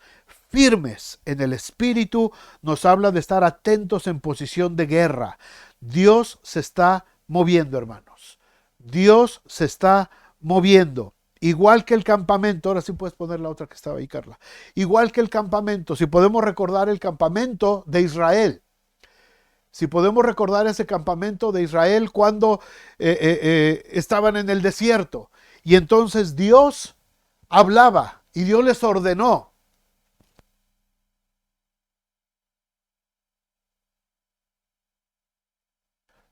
[SPEAKER 1] Firmes en el Espíritu nos habla de estar atentos en posición de guerra. Dios se está moviendo, hermanos. Dios se está moviendo. Igual que el campamento, ahora sí puedes poner la otra que estaba ahí, Carla. Igual que el campamento, si podemos recordar el campamento de Israel. Si podemos recordar ese campamento de Israel cuando estaban en el desierto. Y entonces Dios hablaba y Dios les ordenó.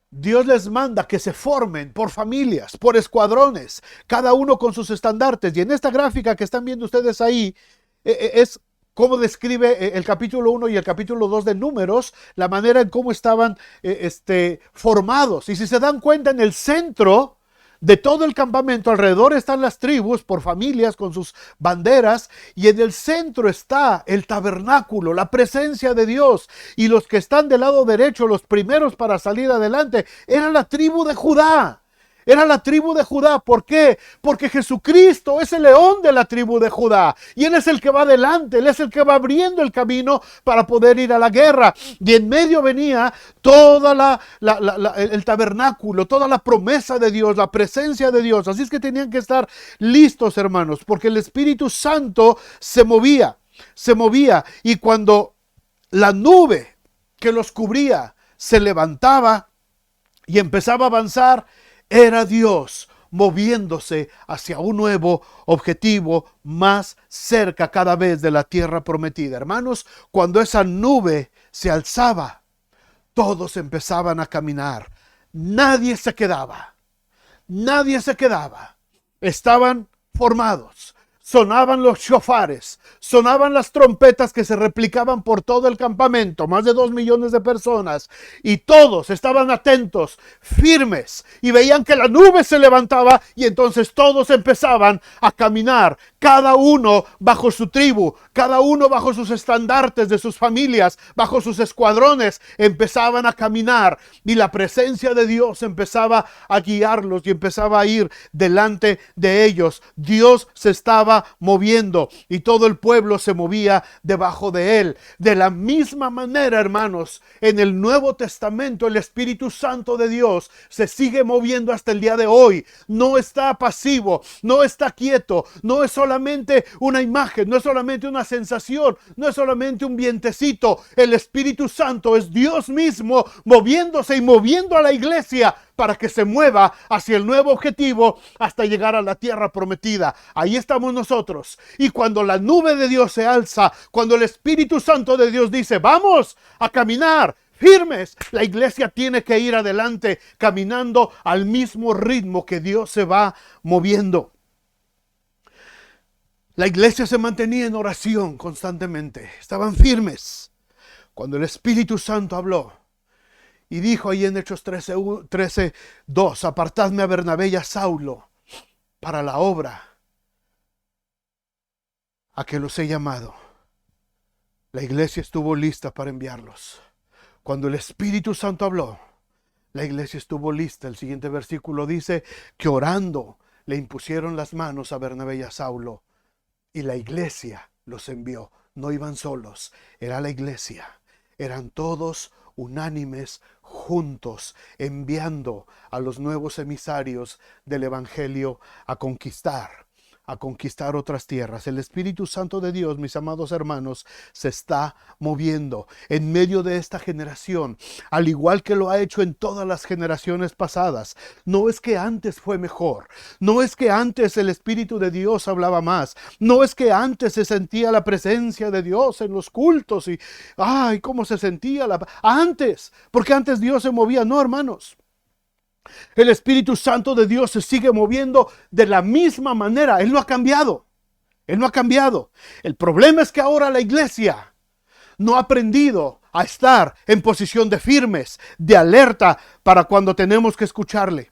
[SPEAKER 1] Dios les manda que se formen por familias, por escuadrones, cada uno con sus estandartes. Y en esta gráfica que están viendo ustedes ahí, es cómo describe el capítulo 1 y el capítulo 2 de Números, la manera en cómo estaban formados. Y si se dan cuenta, en el centro de todo el campamento, alrededor están las tribus por familias con sus banderas, y en el centro está el tabernáculo, la presencia de Dios. Y los que están del lado derecho, los primeros para salir adelante, eran la tribu de Judá. Era la tribu de Judá. ¿Por qué? Porque Jesucristo es el león de la tribu de Judá. Y Él es el que va adelante. Él es el que va abriendo el camino para poder ir a la guerra. Y en medio venía toda el tabernáculo, toda la promesa de Dios, la presencia de Dios. Así es que tenían que estar listos, hermanos, porque el Espíritu Santo se movía. Y cuando la nube que los cubría se levantaba y empezaba a avanzar, era Dios moviéndose hacia un nuevo objetivo más cerca cada vez de la tierra prometida. Hermanos, cuando esa nube se alzaba, todos empezaban a caminar. Nadie se quedaba. Nadie se quedaba. Estaban formados. Sonaban los shofares, sonaban las trompetas que se replicaban por todo el campamento, más de 2 millones de personas, y todos estaban atentos, firmes, y veían que la nube se levantaba, y entonces todos empezaban a caminar, cada uno bajo su tribu, cada uno bajo sus estandartes de sus familias, bajo sus escuadrones, empezaban a caminar, y la presencia de Dios empezaba a guiarlos y empezaba a ir delante de ellos. Dios se estaba moviendo y todo el pueblo se movía debajo de él. De la misma manera, hermanos, en el Nuevo Testamento el Espíritu Santo de Dios se sigue moviendo hasta el día de hoy. No está pasivo, no está quieto, no es solamente una imagen, no es solamente una sensación, no es solamente un vientecito. El Espíritu Santo es Dios mismo moviéndose y moviendo a la iglesia para que se mueva hacia el nuevo objetivo hasta llegar a la tierra prometida. Ahí estamos nosotros. Y cuando la nube de Dios se alza, cuando el Espíritu Santo de Dios dice, vamos a caminar firmes, la iglesia tiene que ir adelante, caminando al mismo ritmo que Dios se va moviendo. La iglesia se mantenía en oración constantemente. Estaban firmes. Cuando el Espíritu Santo habló, y dijo ahí en Hechos 13:2, apartadme a Bernabé y a Saulo para la obra a que los he llamado. La iglesia estuvo lista para enviarlos. Cuando el Espíritu Santo habló, la iglesia estuvo lista. El siguiente versículo dice que orando le impusieron las manos a Bernabé y a Saulo y la iglesia los envió. No iban solos, era la iglesia. Eran todos unánimes, juntos, enviando a los nuevos emisarios del Evangelio a conquistar otras tierras. El Espíritu Santo de Dios, mis amados hermanos, se está moviendo en medio de esta generación, al igual que lo ha hecho en todas las generaciones pasadas. No es que antes fue mejor, no es que antes el Espíritu de Dios hablaba más, no es que antes se sentía la presencia de Dios en los cultos y, ay, cómo se sentía antes, porque antes Dios se movía. No, hermanos. El Espíritu Santo de Dios se sigue moviendo de la misma manera. Él no ha cambiado. Él no ha cambiado. El problema es que ahora la iglesia no ha aprendido a estar en posición de firmes, de alerta para cuando tenemos que escucharle.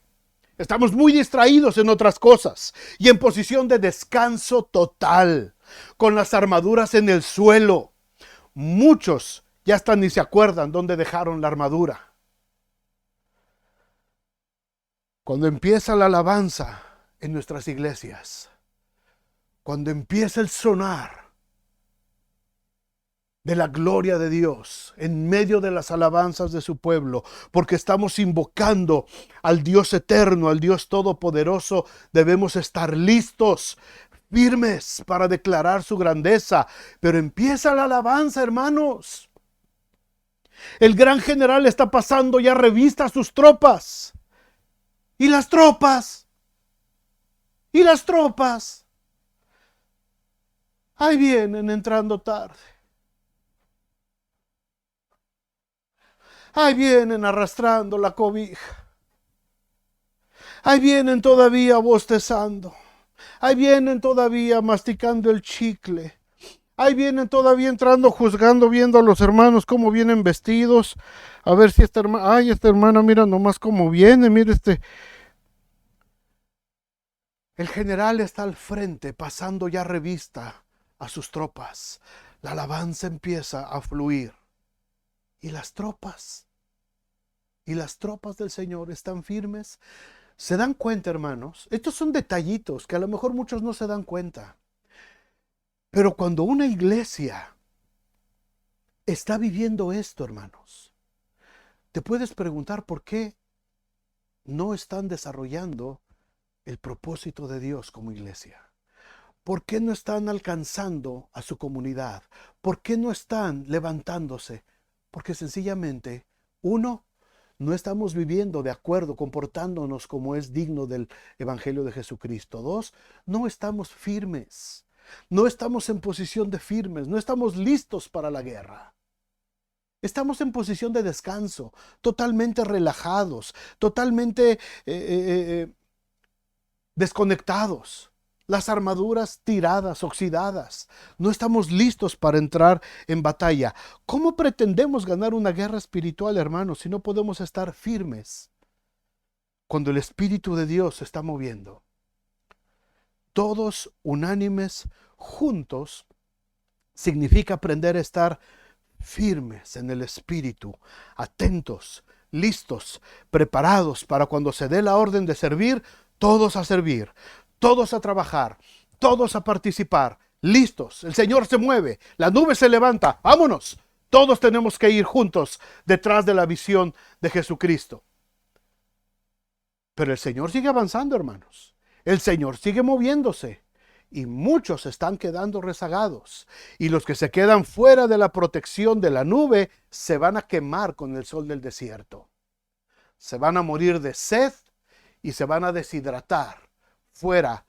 [SPEAKER 1] Estamos muy distraídos en otras cosas y en posición de descanso total, con las armaduras en el suelo. Muchos ya hasta ni se acuerdan dónde dejaron la armadura. Cuando empieza la alabanza en nuestras iglesias, cuando empieza el sonar de la gloria de Dios en medio de las alabanzas de su pueblo, porque estamos invocando al Dios eterno, al Dios todopoderoso, debemos estar listos, firmes para declarar su grandeza. Pero empieza la alabanza, hermanos. El gran general está pasando ya revista a sus tropas. ¿Y las tropas? ¿Y las tropas? Ahí vienen entrando tarde. Ahí vienen arrastrando la cobija. Ahí vienen todavía bostezando. Ahí vienen todavía masticando el chicle. Ahí vienen todavía entrando, juzgando, viendo a los hermanos cómo vienen vestidos. A ver si esta hermana, ay, esta hermana, mira nomás cómo viene, mira El general está al frente, pasando ya revista a sus tropas. La alabanza empieza a fluir. ¿Y las tropas? ¿Y las tropas del Señor están firmes? ¿Se dan cuenta, hermanos? Estos son detallitos que a lo mejor muchos no se dan cuenta. Pero cuando una iglesia está viviendo esto, hermanos, te puedes preguntar por qué no están desarrollando el propósito de Dios como iglesia. ¿Por qué no están alcanzando a su comunidad? ¿Por qué no están levantándose? Porque sencillamente, uno, no estamos viviendo de acuerdo, comportándonos como es digno del Evangelio de Jesucristo. Dos, no estamos firmes. No estamos en posición de firmes. No estamos listos para la guerra. Estamos en posición de descanso, totalmente relajados, totalmente desconectados. Las armaduras tiradas, oxidadas. No estamos listos para entrar en batalla. ¿Cómo pretendemos ganar una guerra espiritual, hermanos, si no podemos estar firmes cuando el Espíritu de Dios se está moviendo? Todos unánimes, juntos, significa aprender a estar firmes en el Espíritu, atentos, listos, preparados para cuando se dé la orden de servir, todos a servir, todos a trabajar, todos a participar, listos. El Señor se mueve, la nube se levanta, vámonos. Todos tenemos que ir juntos detrás de la visión de Jesucristo. Pero el Señor sigue avanzando, hermanos. El Señor sigue moviéndose. Y muchos están quedando rezagados. Y los que se quedan fuera de la protección de la nube se van a quemar con el sol del desierto. Se van a morir de sed y se van a deshidratar fuera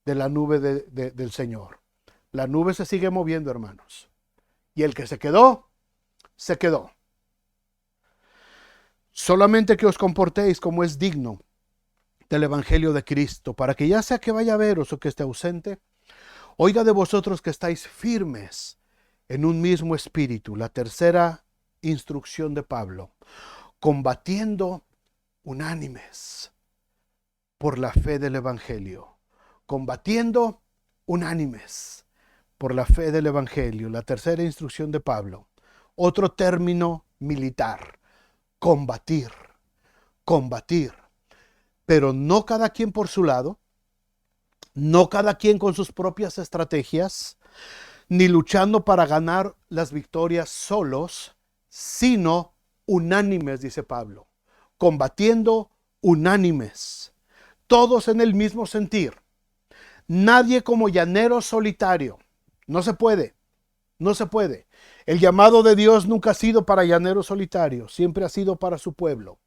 [SPEAKER 1] de la nube del Señor. La nube se sigue moviendo, hermanos. Y el que se quedó, se quedó. Solamente que os comportéis como es digno del Evangelio de Cristo, para que ya sea que vaya a veros o que esté ausente, oiga de vosotros que estáis firmes en un mismo espíritu. La tercera instrucción de Pablo, combatiendo unánimes por la fe del Evangelio. Combatiendo unánimes por la fe del Evangelio. La tercera instrucción de Pablo. Otro término militar, combatir, combatir. Pero no cada quien por su lado, no cada quien con sus propias estrategias, ni luchando para ganar las victorias solos, sino unánimes, dice Pablo, combatiendo unánimes, todos en el mismo sentir. Nadie como llanero solitario. No se puede, no se puede. El llamado de Dios nunca ha sido para llaneros solitarios, siempre ha sido para su pueblo.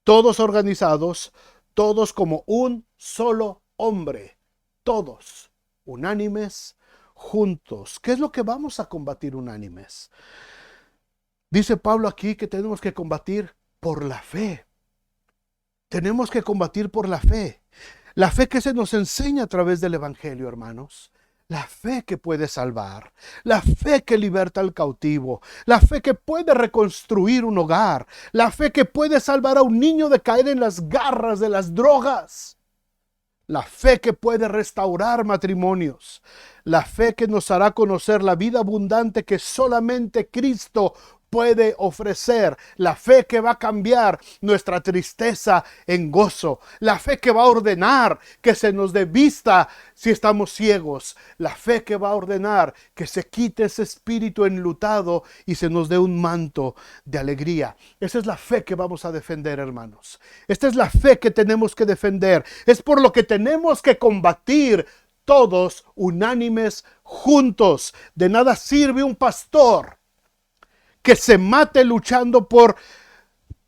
[SPEAKER 1] Todos organizados, todos como un solo hombre, todos unánimes, juntos. ¿Qué es lo que vamos a combatir unánimes? Dice Pablo aquí que tenemos que combatir por la fe. Tenemos que combatir por la fe. La fe que se nos enseña a través del Evangelio, hermanos. La fe que puede salvar, la fe que liberta al cautivo, la fe que puede reconstruir un hogar, la fe que puede salvar a un niño de caer en las garras de las drogas, la fe que puede restaurar matrimonios, la fe que nos hará conocer la vida abundante que solamente Cristo puede ofrecer, la fe que va a cambiar nuestra tristeza en gozo, la fe que va a ordenar que se nos dé vista si estamos ciegos, la fe que va a ordenar que se quite ese espíritu enlutado y se nos dé un manto de alegría. Esa es la fe que vamos a defender, hermanos. Esta es la fe que tenemos que defender. Es por lo que tenemos que combatir todos unánimes juntos. De nada sirve un pastor que se mate luchando por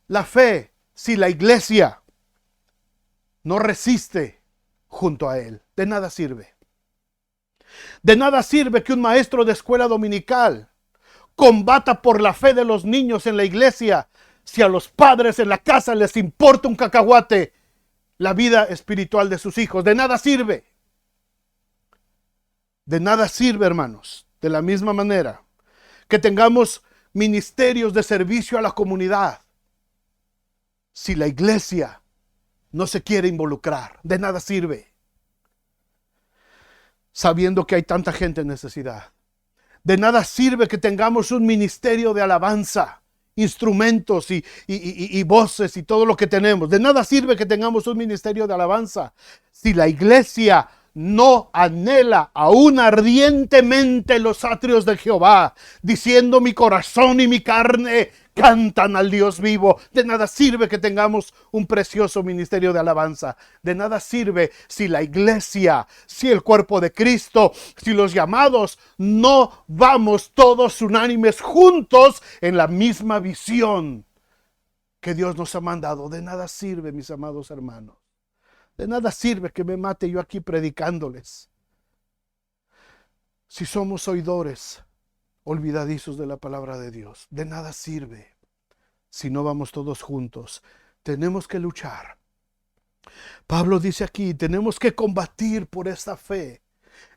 [SPEAKER 1] la fe si la iglesia no resiste junto a él. De nada sirve. De nada sirve que un maestro de escuela dominical combata por la fe de los niños en la iglesia si a los padres en la casa les importa un cacahuate la vida espiritual de sus hijos. De nada sirve. De nada sirve, hermanos. De la misma manera que tengamos ministerios de servicio a la comunidad, si la iglesia no se quiere involucrar, de nada sirve. Sabiendo que hay tanta gente en necesidad. De nada sirve que tengamos un ministerio de alabanza instrumentos y voces y todo lo que tenemos. De nada sirve que tengamos un ministerio de alabanza si la iglesia no anhela aún ardientemente los atrios de Jehová, diciendo: mi corazón y mi carne cantan al Dios vivo. De nada sirve que tengamos un precioso ministerio de alabanza. De nada sirve si la iglesia, si el cuerpo de Cristo, si los llamados no vamos todos unánimes juntos en la misma visión que Dios nos ha mandado. De nada sirve, mis amados hermanos. De nada sirve que me mate yo aquí predicándoles si somos oidores olvidadizos de la palabra de Dios. De nada sirve si no vamos todos juntos. Tenemos que luchar. Pablo dice aquí, tenemos que combatir por esta fe.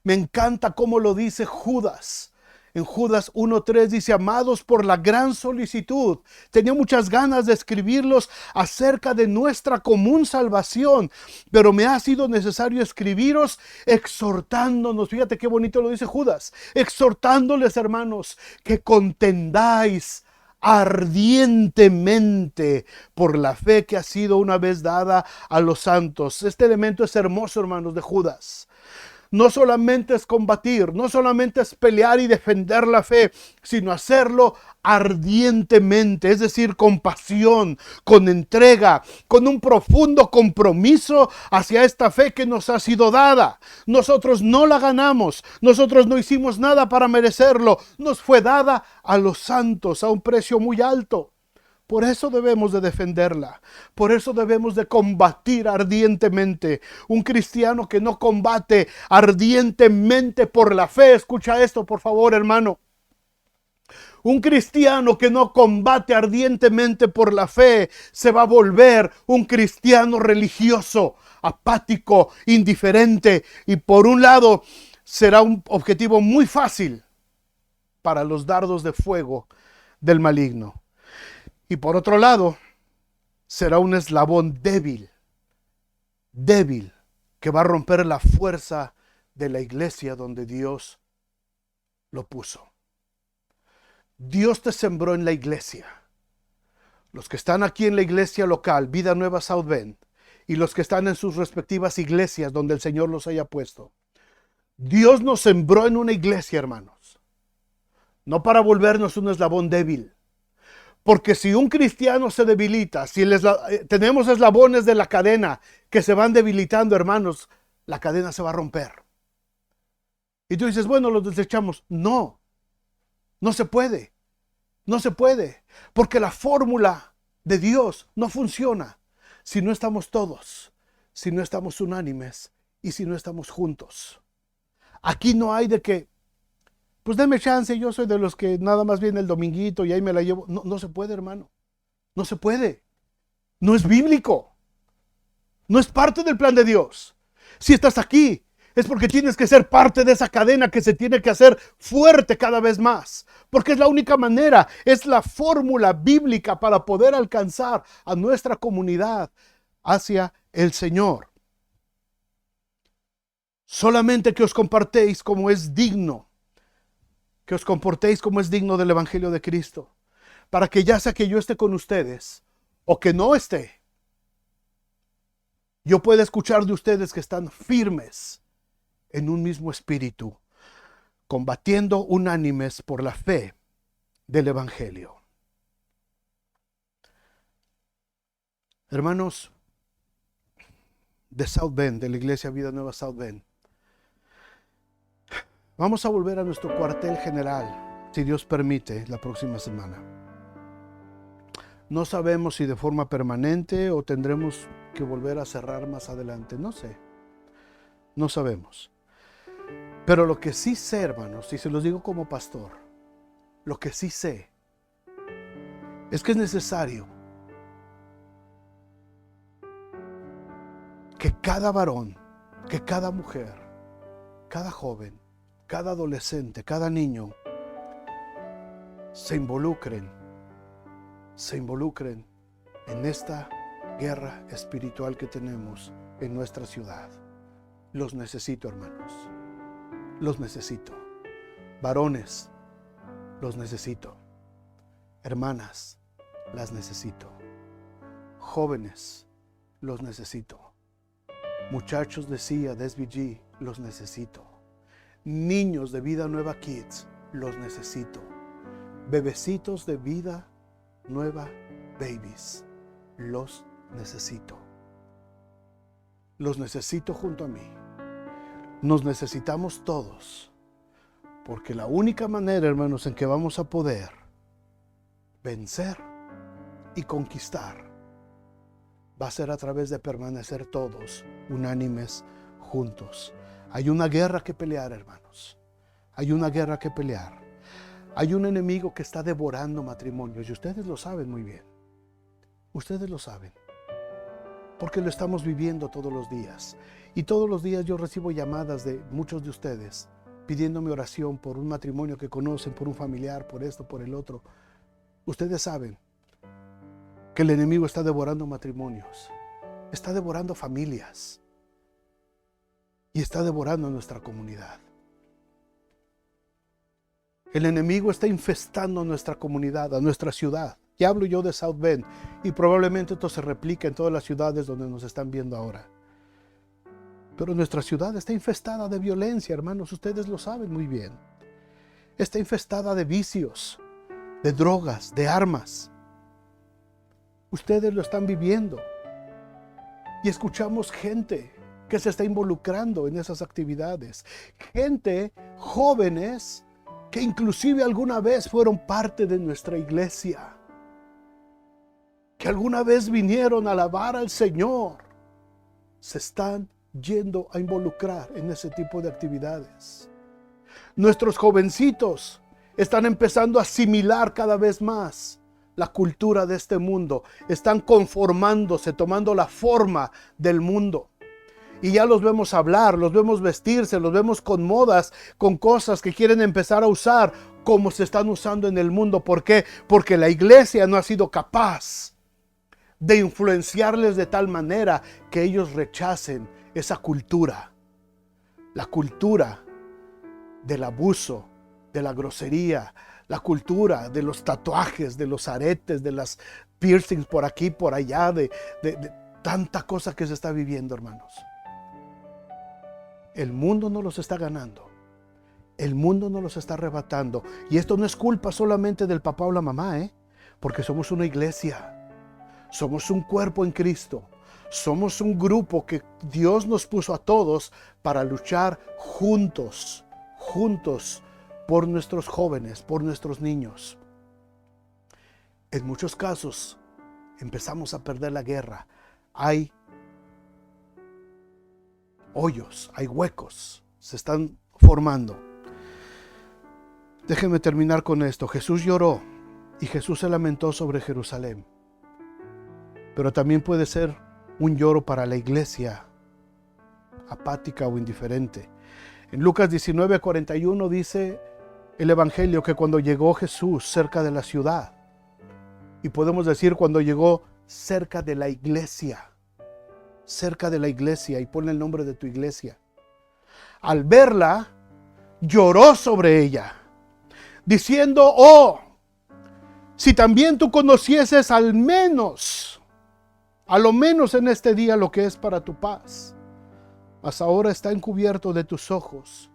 [SPEAKER 1] Me encanta cómo lo dice Judas. En Judas 1:3 dice: amados por la gran solicitud. Tenía muchas ganas de escribirlos acerca de nuestra común salvación, pero me ha sido necesario escribiros exhortándonos. Fíjate qué bonito lo dice Judas. Exhortándoles, hermanos, que contendáis ardientemente por la fe que ha sido una vez dada a los santos. Este elemento es hermoso, hermanos, de Judas. No solamente es combatir, no solamente es pelear y defender la fe, sino hacerlo ardientemente, es decir, con pasión, con entrega, con un profundo compromiso hacia esta fe que nos ha sido dada. Nosotros no la ganamos, nosotros no hicimos nada para merecerlo, nos fue dada a los santos a un precio muy alto. Por eso debemos de defenderla. Por eso debemos de combatir ardientemente. Un cristiano que no combate ardientemente por la fe, escucha esto por favor, hermano. Un cristiano que no combate ardientemente por la fe se va a volver un cristiano religioso, apático, indiferente, y por un lado será un objetivo muy fácil para los dardos de fuego del maligno. Y por otro lado, será un eslabón débil, que va a romper la fuerza de la iglesia donde Dios lo puso. Dios te sembró en la iglesia. Los que están aquí en la iglesia local, Vida Nueva South Bend, y los que están en sus respectivas iglesias donde el Señor los haya puesto. Dios nos sembró en una iglesia, hermanos, no para volvernos un eslabón débil. Porque si un cristiano se debilita, si tenemos eslabones de la cadena que se van debilitando, hermanos, la cadena se va a romper. Y tú dices, bueno, los desechamos. No, no se puede. No se puede. Porque la fórmula de Dios no funciona si no estamos todos, si no estamos unánimes y si no estamos juntos. Aquí no hay de que, pues deme chance, yo soy de los que nada más viene el dominguito y ahí me la llevo. No, no se puede, hermano. No se puede. No es bíblico. No es parte del plan de Dios. Si estás aquí, es porque tienes que ser parte de esa cadena que se tiene que hacer fuerte cada vez más. Porque es la única manera, es la fórmula bíblica para poder alcanzar a nuestra comunidad hacia el Señor. Solamente que os compartéis como es digno. Que os comportéis como es digno del Evangelio de Cristo, para que ya sea que yo esté con ustedes o que no esté, yo pueda escuchar de ustedes que están firmes en un mismo espíritu, combatiendo unánimes por la fe del Evangelio. Hermanos de South Bend, de la Iglesia Vida Nueva South Bend, vamos a volver a nuestro cuartel general, si Dios permite, la próxima semana. No sabemos si de forma permanente o tendremos que volver a cerrar más adelante. No sé. No sabemos. Pero lo que sí sé, hermanos, y se los digo como pastor, lo que sí sé es que es necesario que cada varón, que cada mujer, cada joven, cada adolescente, cada niño se involucren en esta guerra espiritual que tenemos en nuestra ciudad. Los necesito, hermanos. Los necesito. Varones, los necesito. Hermanas, las necesito. Jóvenes, los necesito. Muchachos de CIA, de SBG, los necesito. Niños de Vida Nueva Kids, los necesito. Bebecitos de Vida Nueva Babies, los necesito. Los necesito junto a mí. Nos necesitamos todos, porque la única manera, hermanos, en que vamos a poder vencer y conquistar va a ser a través de permanecer todos unánimes juntos. Hay una guerra que pelear, hermanos. Hay una guerra que pelear. Hay un enemigo que está devorando matrimonios y ustedes lo saben muy bien. Ustedes lo saben. Porque lo estamos viviendo todos los días. Y todos los días yo recibo llamadas de muchos de ustedes pidiéndome oración por un matrimonio que conocen, por un familiar, por esto, por el otro. Ustedes saben que el enemigo está devorando matrimonios, está devorando familias y está devorando nuestra comunidad. El enemigo está infestando a nuestra comunidad, a nuestra ciudad. Ya hablo yo de South Bend y probablemente esto se replica en todas las ciudades donde nos están viendo ahora. Pero nuestra ciudad está infestada de violencia, hermanos, ustedes lo saben muy bien. Está infestada de vicios, de drogas, de armas. Ustedes lo están viviendo. Y escuchamos gente que se está involucrando en esas actividades. Gente, jóvenes, que inclusive alguna vez fueron parte de nuestra iglesia. Que alguna vez vinieron a alabar al Señor. Se están yendo a involucrar en ese tipo de actividades. Nuestros jovencitos están empezando a asimilar cada vez más la cultura de este mundo. Están conformándose, tomando la forma del mundo. Y ya los vemos hablar, los vemos vestirse, los vemos con modas, con cosas que quieren empezar a usar como se están usando en el mundo. ¿Por qué? Porque la iglesia no ha sido capaz de influenciarles de tal manera que ellos rechacen esa cultura. La cultura del abuso, de la grosería, la cultura de los tatuajes, de los aretes, de las piercings por aquí, por allá, de tanta cosa que se está viviendo, hermanos. El mundo no los está ganando. El mundo no los está arrebatando. Y esto no es culpa solamente del papá o la mamá, porque somos una iglesia. Somos un cuerpo en Cristo. Somos un grupo que Dios nos puso a todos para luchar juntos por nuestros jóvenes, por nuestros niños. En muchos casos empezamos a perder la guerra. Hay hoyos, hay huecos, se están formando. Déjenme terminar con esto. Jesús lloró y Jesús se lamentó sobre Jerusalén. Pero también puede ser un lloro para la iglesia apática o indiferente. En Lucas 19:41 dice el Evangelio que cuando llegó Jesús cerca de la ciudad, y podemos decir cuando llegó cerca de la iglesia, y ponle el nombre de tu iglesia, al verla, lloró sobre ella, diciendo: oh, si también tú conocieses a lo menos en este día lo que es para tu paz, mas ahora está encubierto de tus ojos,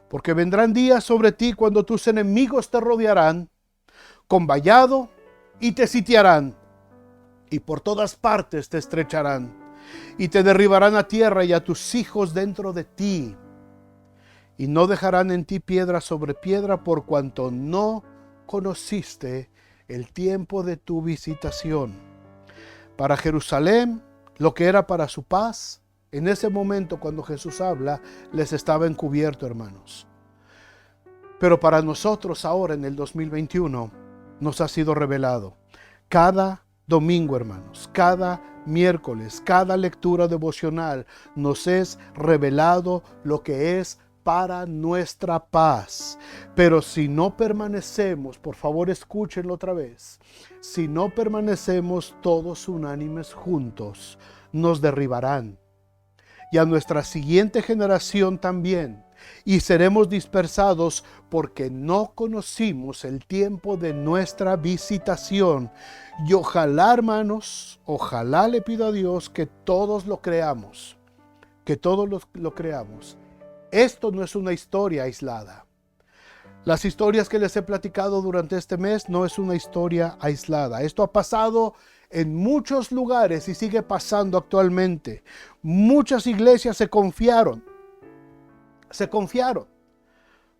[SPEAKER 1] porque vendrán días sobre ti cuando tus enemigos te rodearán con vallado y te sitiarán, y por todas partes te estrecharán, y te derribarán a tierra y a tus hijos dentro de ti, y no dejarán en ti piedra sobre piedra, por cuanto no conociste el tiempo de tu visitación. Para Jerusalén, lo que era para su paz, en ese momento cuando Jesús habla, les estaba encubierto, hermanos. Pero para nosotros ahora en el 2021 nos ha sido revelado. Cada domingo, hermanos, cada miércoles, cada lectura devocional nos es revelado lo que es para nuestra paz. Pero si no permanecemos, por favor escúchenlo otra vez, si no permanecemos todos unánimes juntos, nos derribarán. Y a nuestra siguiente generación también y seremos dispersados porque no conocimos el tiempo de nuestra visitación. Y ojalá, hermanos, ojalá le pido a Dios que todos lo creamos, que todos lo creamos. Esto no es una historia aislada. Las historias que les he platicado durante este mes no es una historia aislada. Esto ha pasado en muchos lugares y sigue pasando actualmente. Muchas iglesias se confiaron,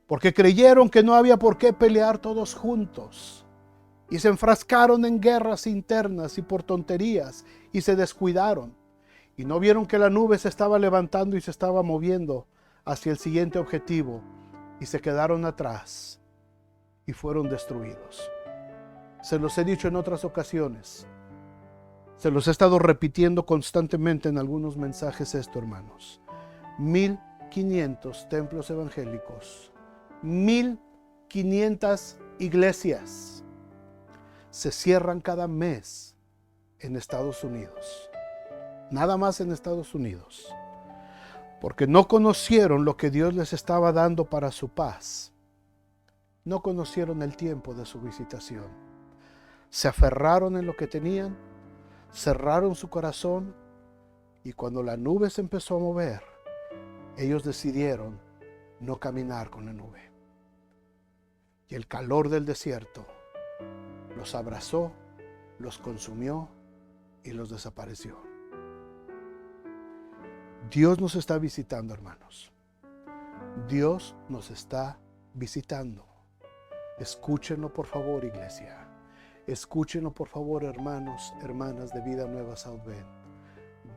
[SPEAKER 1] porque creyeron que no había por qué pelear todos juntos. Y se enfrascaron en guerras internas y por tonterías y se descuidaron. Y no vieron que la nube se estaba levantando y se estaba moviendo hacia el siguiente objetivo. Y se quedaron atrás y fueron destruidos. Se los he dicho en otras ocasiones. Se los he estado repitiendo constantemente en algunos mensajes esto, hermanos. 1500 templos evangélicos, 1500 iglesias se cierran cada mes en Estados Unidos. Nada más en Estados Unidos. Porque no conocieron lo que Dios les estaba dando para su paz. No conocieron el tiempo de su visitación. Se aferraron en lo que tenían, cerraron su corazón, y cuando la nube se empezó a mover, ellos decidieron no caminar con la nube. Y el calor del desierto los abrazó, los consumió y los desapareció. Dios nos está visitando, hermanos. Dios nos está visitando. Escúchenlo, por favor, iglesia. Escúchenlo, por favor, hermanos, hermanas de Vida Nueva South Bend.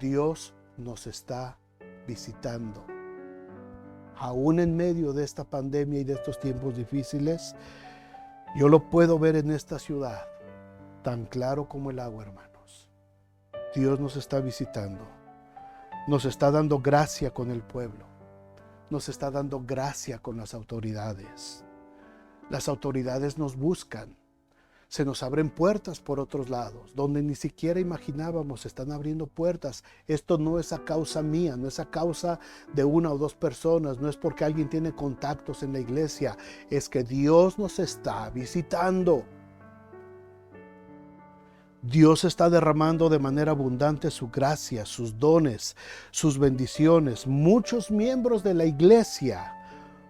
[SPEAKER 1] Dios nos está visitando. Aún en medio de esta pandemia y de estos tiempos difíciles, yo lo puedo ver en esta ciudad, tan claro como el agua, hermanos. Dios nos está visitando. Nos está dando gracia con el pueblo. Nos está dando gracia con las autoridades. Las autoridades nos buscan. Se nos abren puertas por otros lados, donde ni siquiera imaginábamos, se están abriendo puertas. Esto no es a causa mía, no es a causa de una o dos personas, no es porque alguien tiene contactos en la iglesia, es que Dios nos está visitando. Dios está derramando de manera abundante su gracia, sus dones, sus bendiciones. Muchos miembros de la iglesia,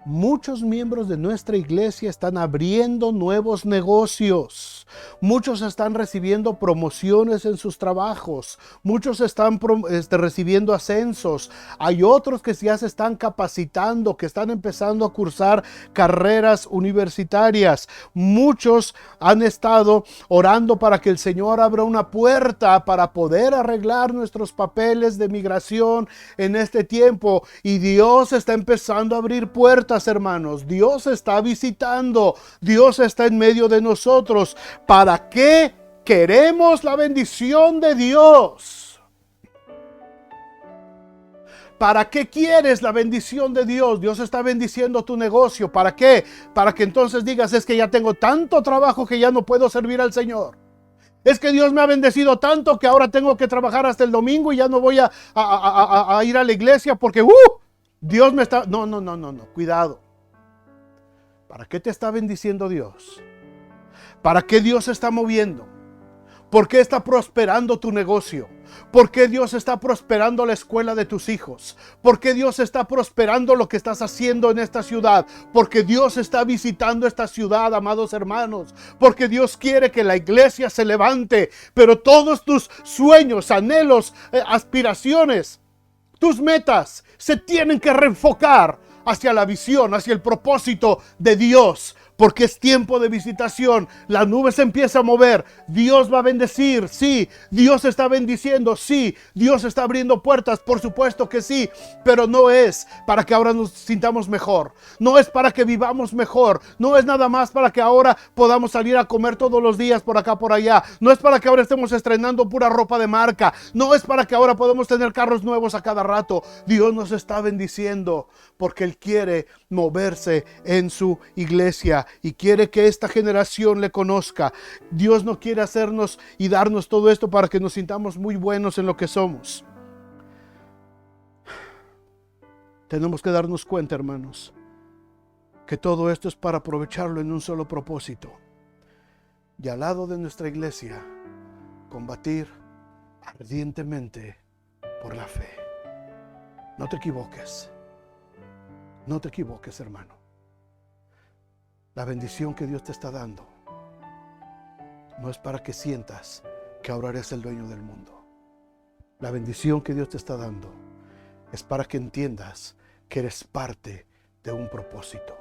[SPEAKER 1] muchos miembros de nuestra iglesia están abriendo nuevos negocios. Muchos están recibiendo promociones en sus trabajos. Muchos están recibiendo ascensos. Hay otros que ya se están capacitando, que están empezando a cursar carreras universitarias. Muchos han estado orando para que el Señor abra una puerta para poder arreglar nuestros papeles de migración en este tiempo. Y Dios está empezando a abrir puertas, hermanos. Dios está visitando. Dios está en medio de nosotros. ¿Para qué queremos la bendición de Dios? ¿Para qué quieres la bendición de Dios? Dios está bendiciendo tu negocio. ¿Para qué? Para que entonces digas, es que ya tengo tanto trabajo que ya no puedo servir al Señor. Es que Dios me ha bendecido tanto que ahora tengo que trabajar hasta el domingo y ya no voy a ir a la iglesia porque Dios me está... No, cuidado. ¿Para qué te está bendiciendo Dios? ¿Para qué Dios se está moviendo? ¿Por qué está prosperando tu negocio? ¿Por qué Dios está prosperando la escuela de tus hijos? ¿Por qué Dios está prosperando lo que estás haciendo en esta ciudad? Porque Dios está visitando esta ciudad, amados hermanos. Porque Dios quiere que la iglesia se levante. Pero todos tus sueños, anhelos, aspiraciones, tus metas se tienen que reenfocar hacia la visión, hacia el propósito de Dios. Porque es tiempo de visitación. La nube se empieza a mover. Dios va a bendecir, sí. Dios está bendiciendo, sí. Dios está abriendo puertas, por supuesto que sí. Pero no es para que ahora nos sintamos mejor. No es para que vivamos mejor. No es nada más para que ahora podamos salir a comer todos los días por acá, por allá. No es para que ahora estemos estrenando pura ropa de marca. No es para que ahora podamos tener carros nuevos a cada rato. Dios nos está bendiciendo porque Él quiere moverse en su iglesia y quiere que esta generación le conozca. Dios no quiere hacernos y darnos todo esto para que nos sintamos muy buenos en lo que somos. Tenemos que darnos cuenta, hermanos, que todo esto es para aprovecharlo en un solo propósito. Y al lado de nuestra iglesia, combatir ardientemente por la fe. No te equivoques. No te equivoques, hermano. La bendición que Dios te está dando no es para que sientas que ahora eres el dueño del mundo. La bendición que Dios te está dando es para que entiendas que eres parte de un propósito.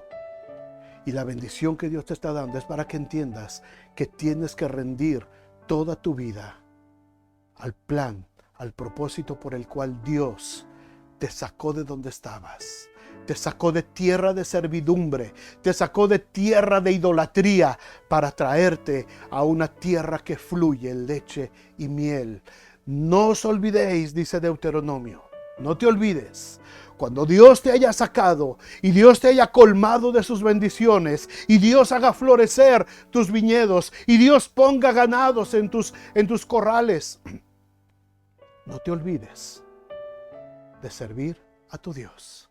[SPEAKER 1] Y la bendición que Dios te está dando es para que entiendas que tienes que rendir toda tu vida al plan, al propósito por el cual Dios te sacó de donde estabas. Te sacó de tierra de servidumbre, te sacó de tierra de idolatría para traerte a una tierra que fluye leche y miel. No os olvidéis, dice Deuteronomio, no te olvides. Cuando Dios te haya sacado y Dios te haya colmado de sus bendiciones y Dios haga florecer tus viñedos y Dios ponga ganados en tus corrales, no te olvides de servir a tu Dios.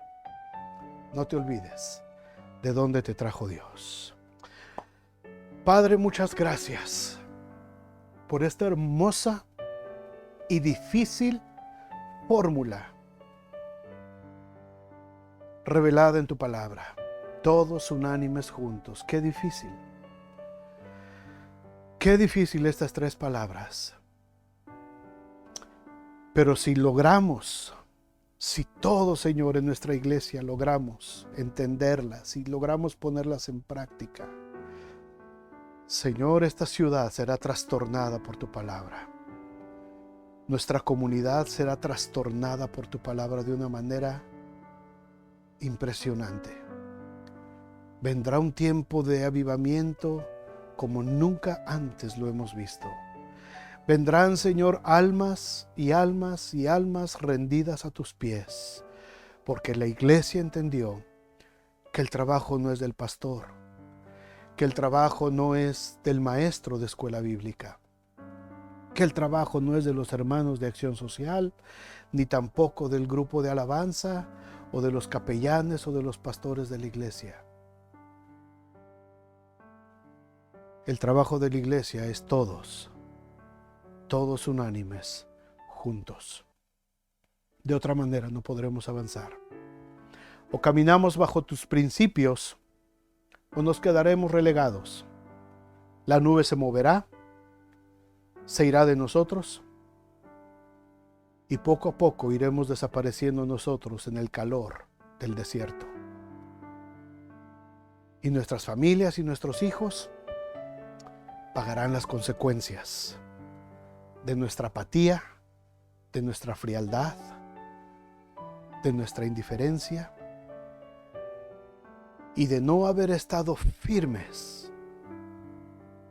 [SPEAKER 1] No te olvides de dónde te trajo Dios. Padre, muchas gracias por esta hermosa y difícil fórmula revelada en tu palabra. Todos unánimes juntos. Qué difícil. Qué difícil estas tres palabras. Pero si logramos, si todos, Señor, en nuestra iglesia logramos entenderlas, si logramos ponerlas en práctica, Señor, esta ciudad será trastornada por tu palabra. Nuestra comunidad será trastornada por tu palabra de una manera impresionante. Vendrá un tiempo de avivamiento como nunca antes lo hemos visto. Vendrán, Señor, almas y almas y almas rendidas a tus pies, porque la iglesia entendió que el trabajo no es del pastor, que el trabajo no es del maestro de escuela bíblica, que el trabajo no es de los hermanos de acción social, ni tampoco del grupo de alabanza o de los capellanes o de los pastores de la iglesia. El trabajo de la iglesia es todos unánimes, juntos. De otra manera no podremos avanzar. O caminamos bajo tus principios o nos quedaremos relegados. La nube se moverá, se irá de nosotros y poco a poco iremos desapareciendo nosotros en el calor del desierto. Y nuestras familias y nuestros hijos pagarán las consecuencias de nuestra apatía, de nuestra frialdad, de nuestra indiferencia y de no haber estado firmes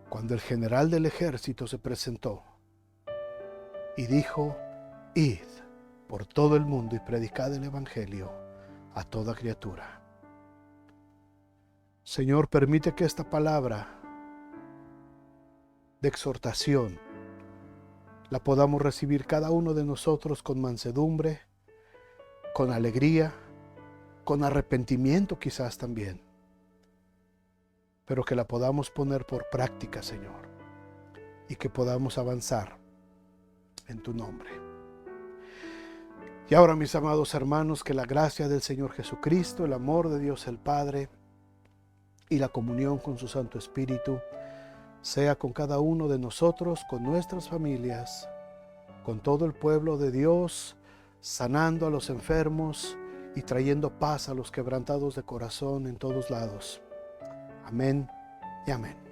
[SPEAKER 1] cuando el general del ejército se presentó y dijo: id por todo el mundo y predicad el evangelio a toda criatura. Señor, permite que esta palabra de exhortación la podamos recibir cada uno de nosotros con mansedumbre, con alegría, con arrepentimiento quizás también, pero que la podamos poner por práctica, Señor, y que podamos avanzar en tu nombre. Y ahora, mis amados hermanos, que la gracia del Señor Jesucristo, el amor de Dios el Padre y la comunión con su Santo Espíritu sea con cada uno de nosotros, con nuestras familias, con todo el pueblo de Dios, sanando a los enfermos y trayendo paz a los quebrantados de corazón en todos lados. Amén y amén.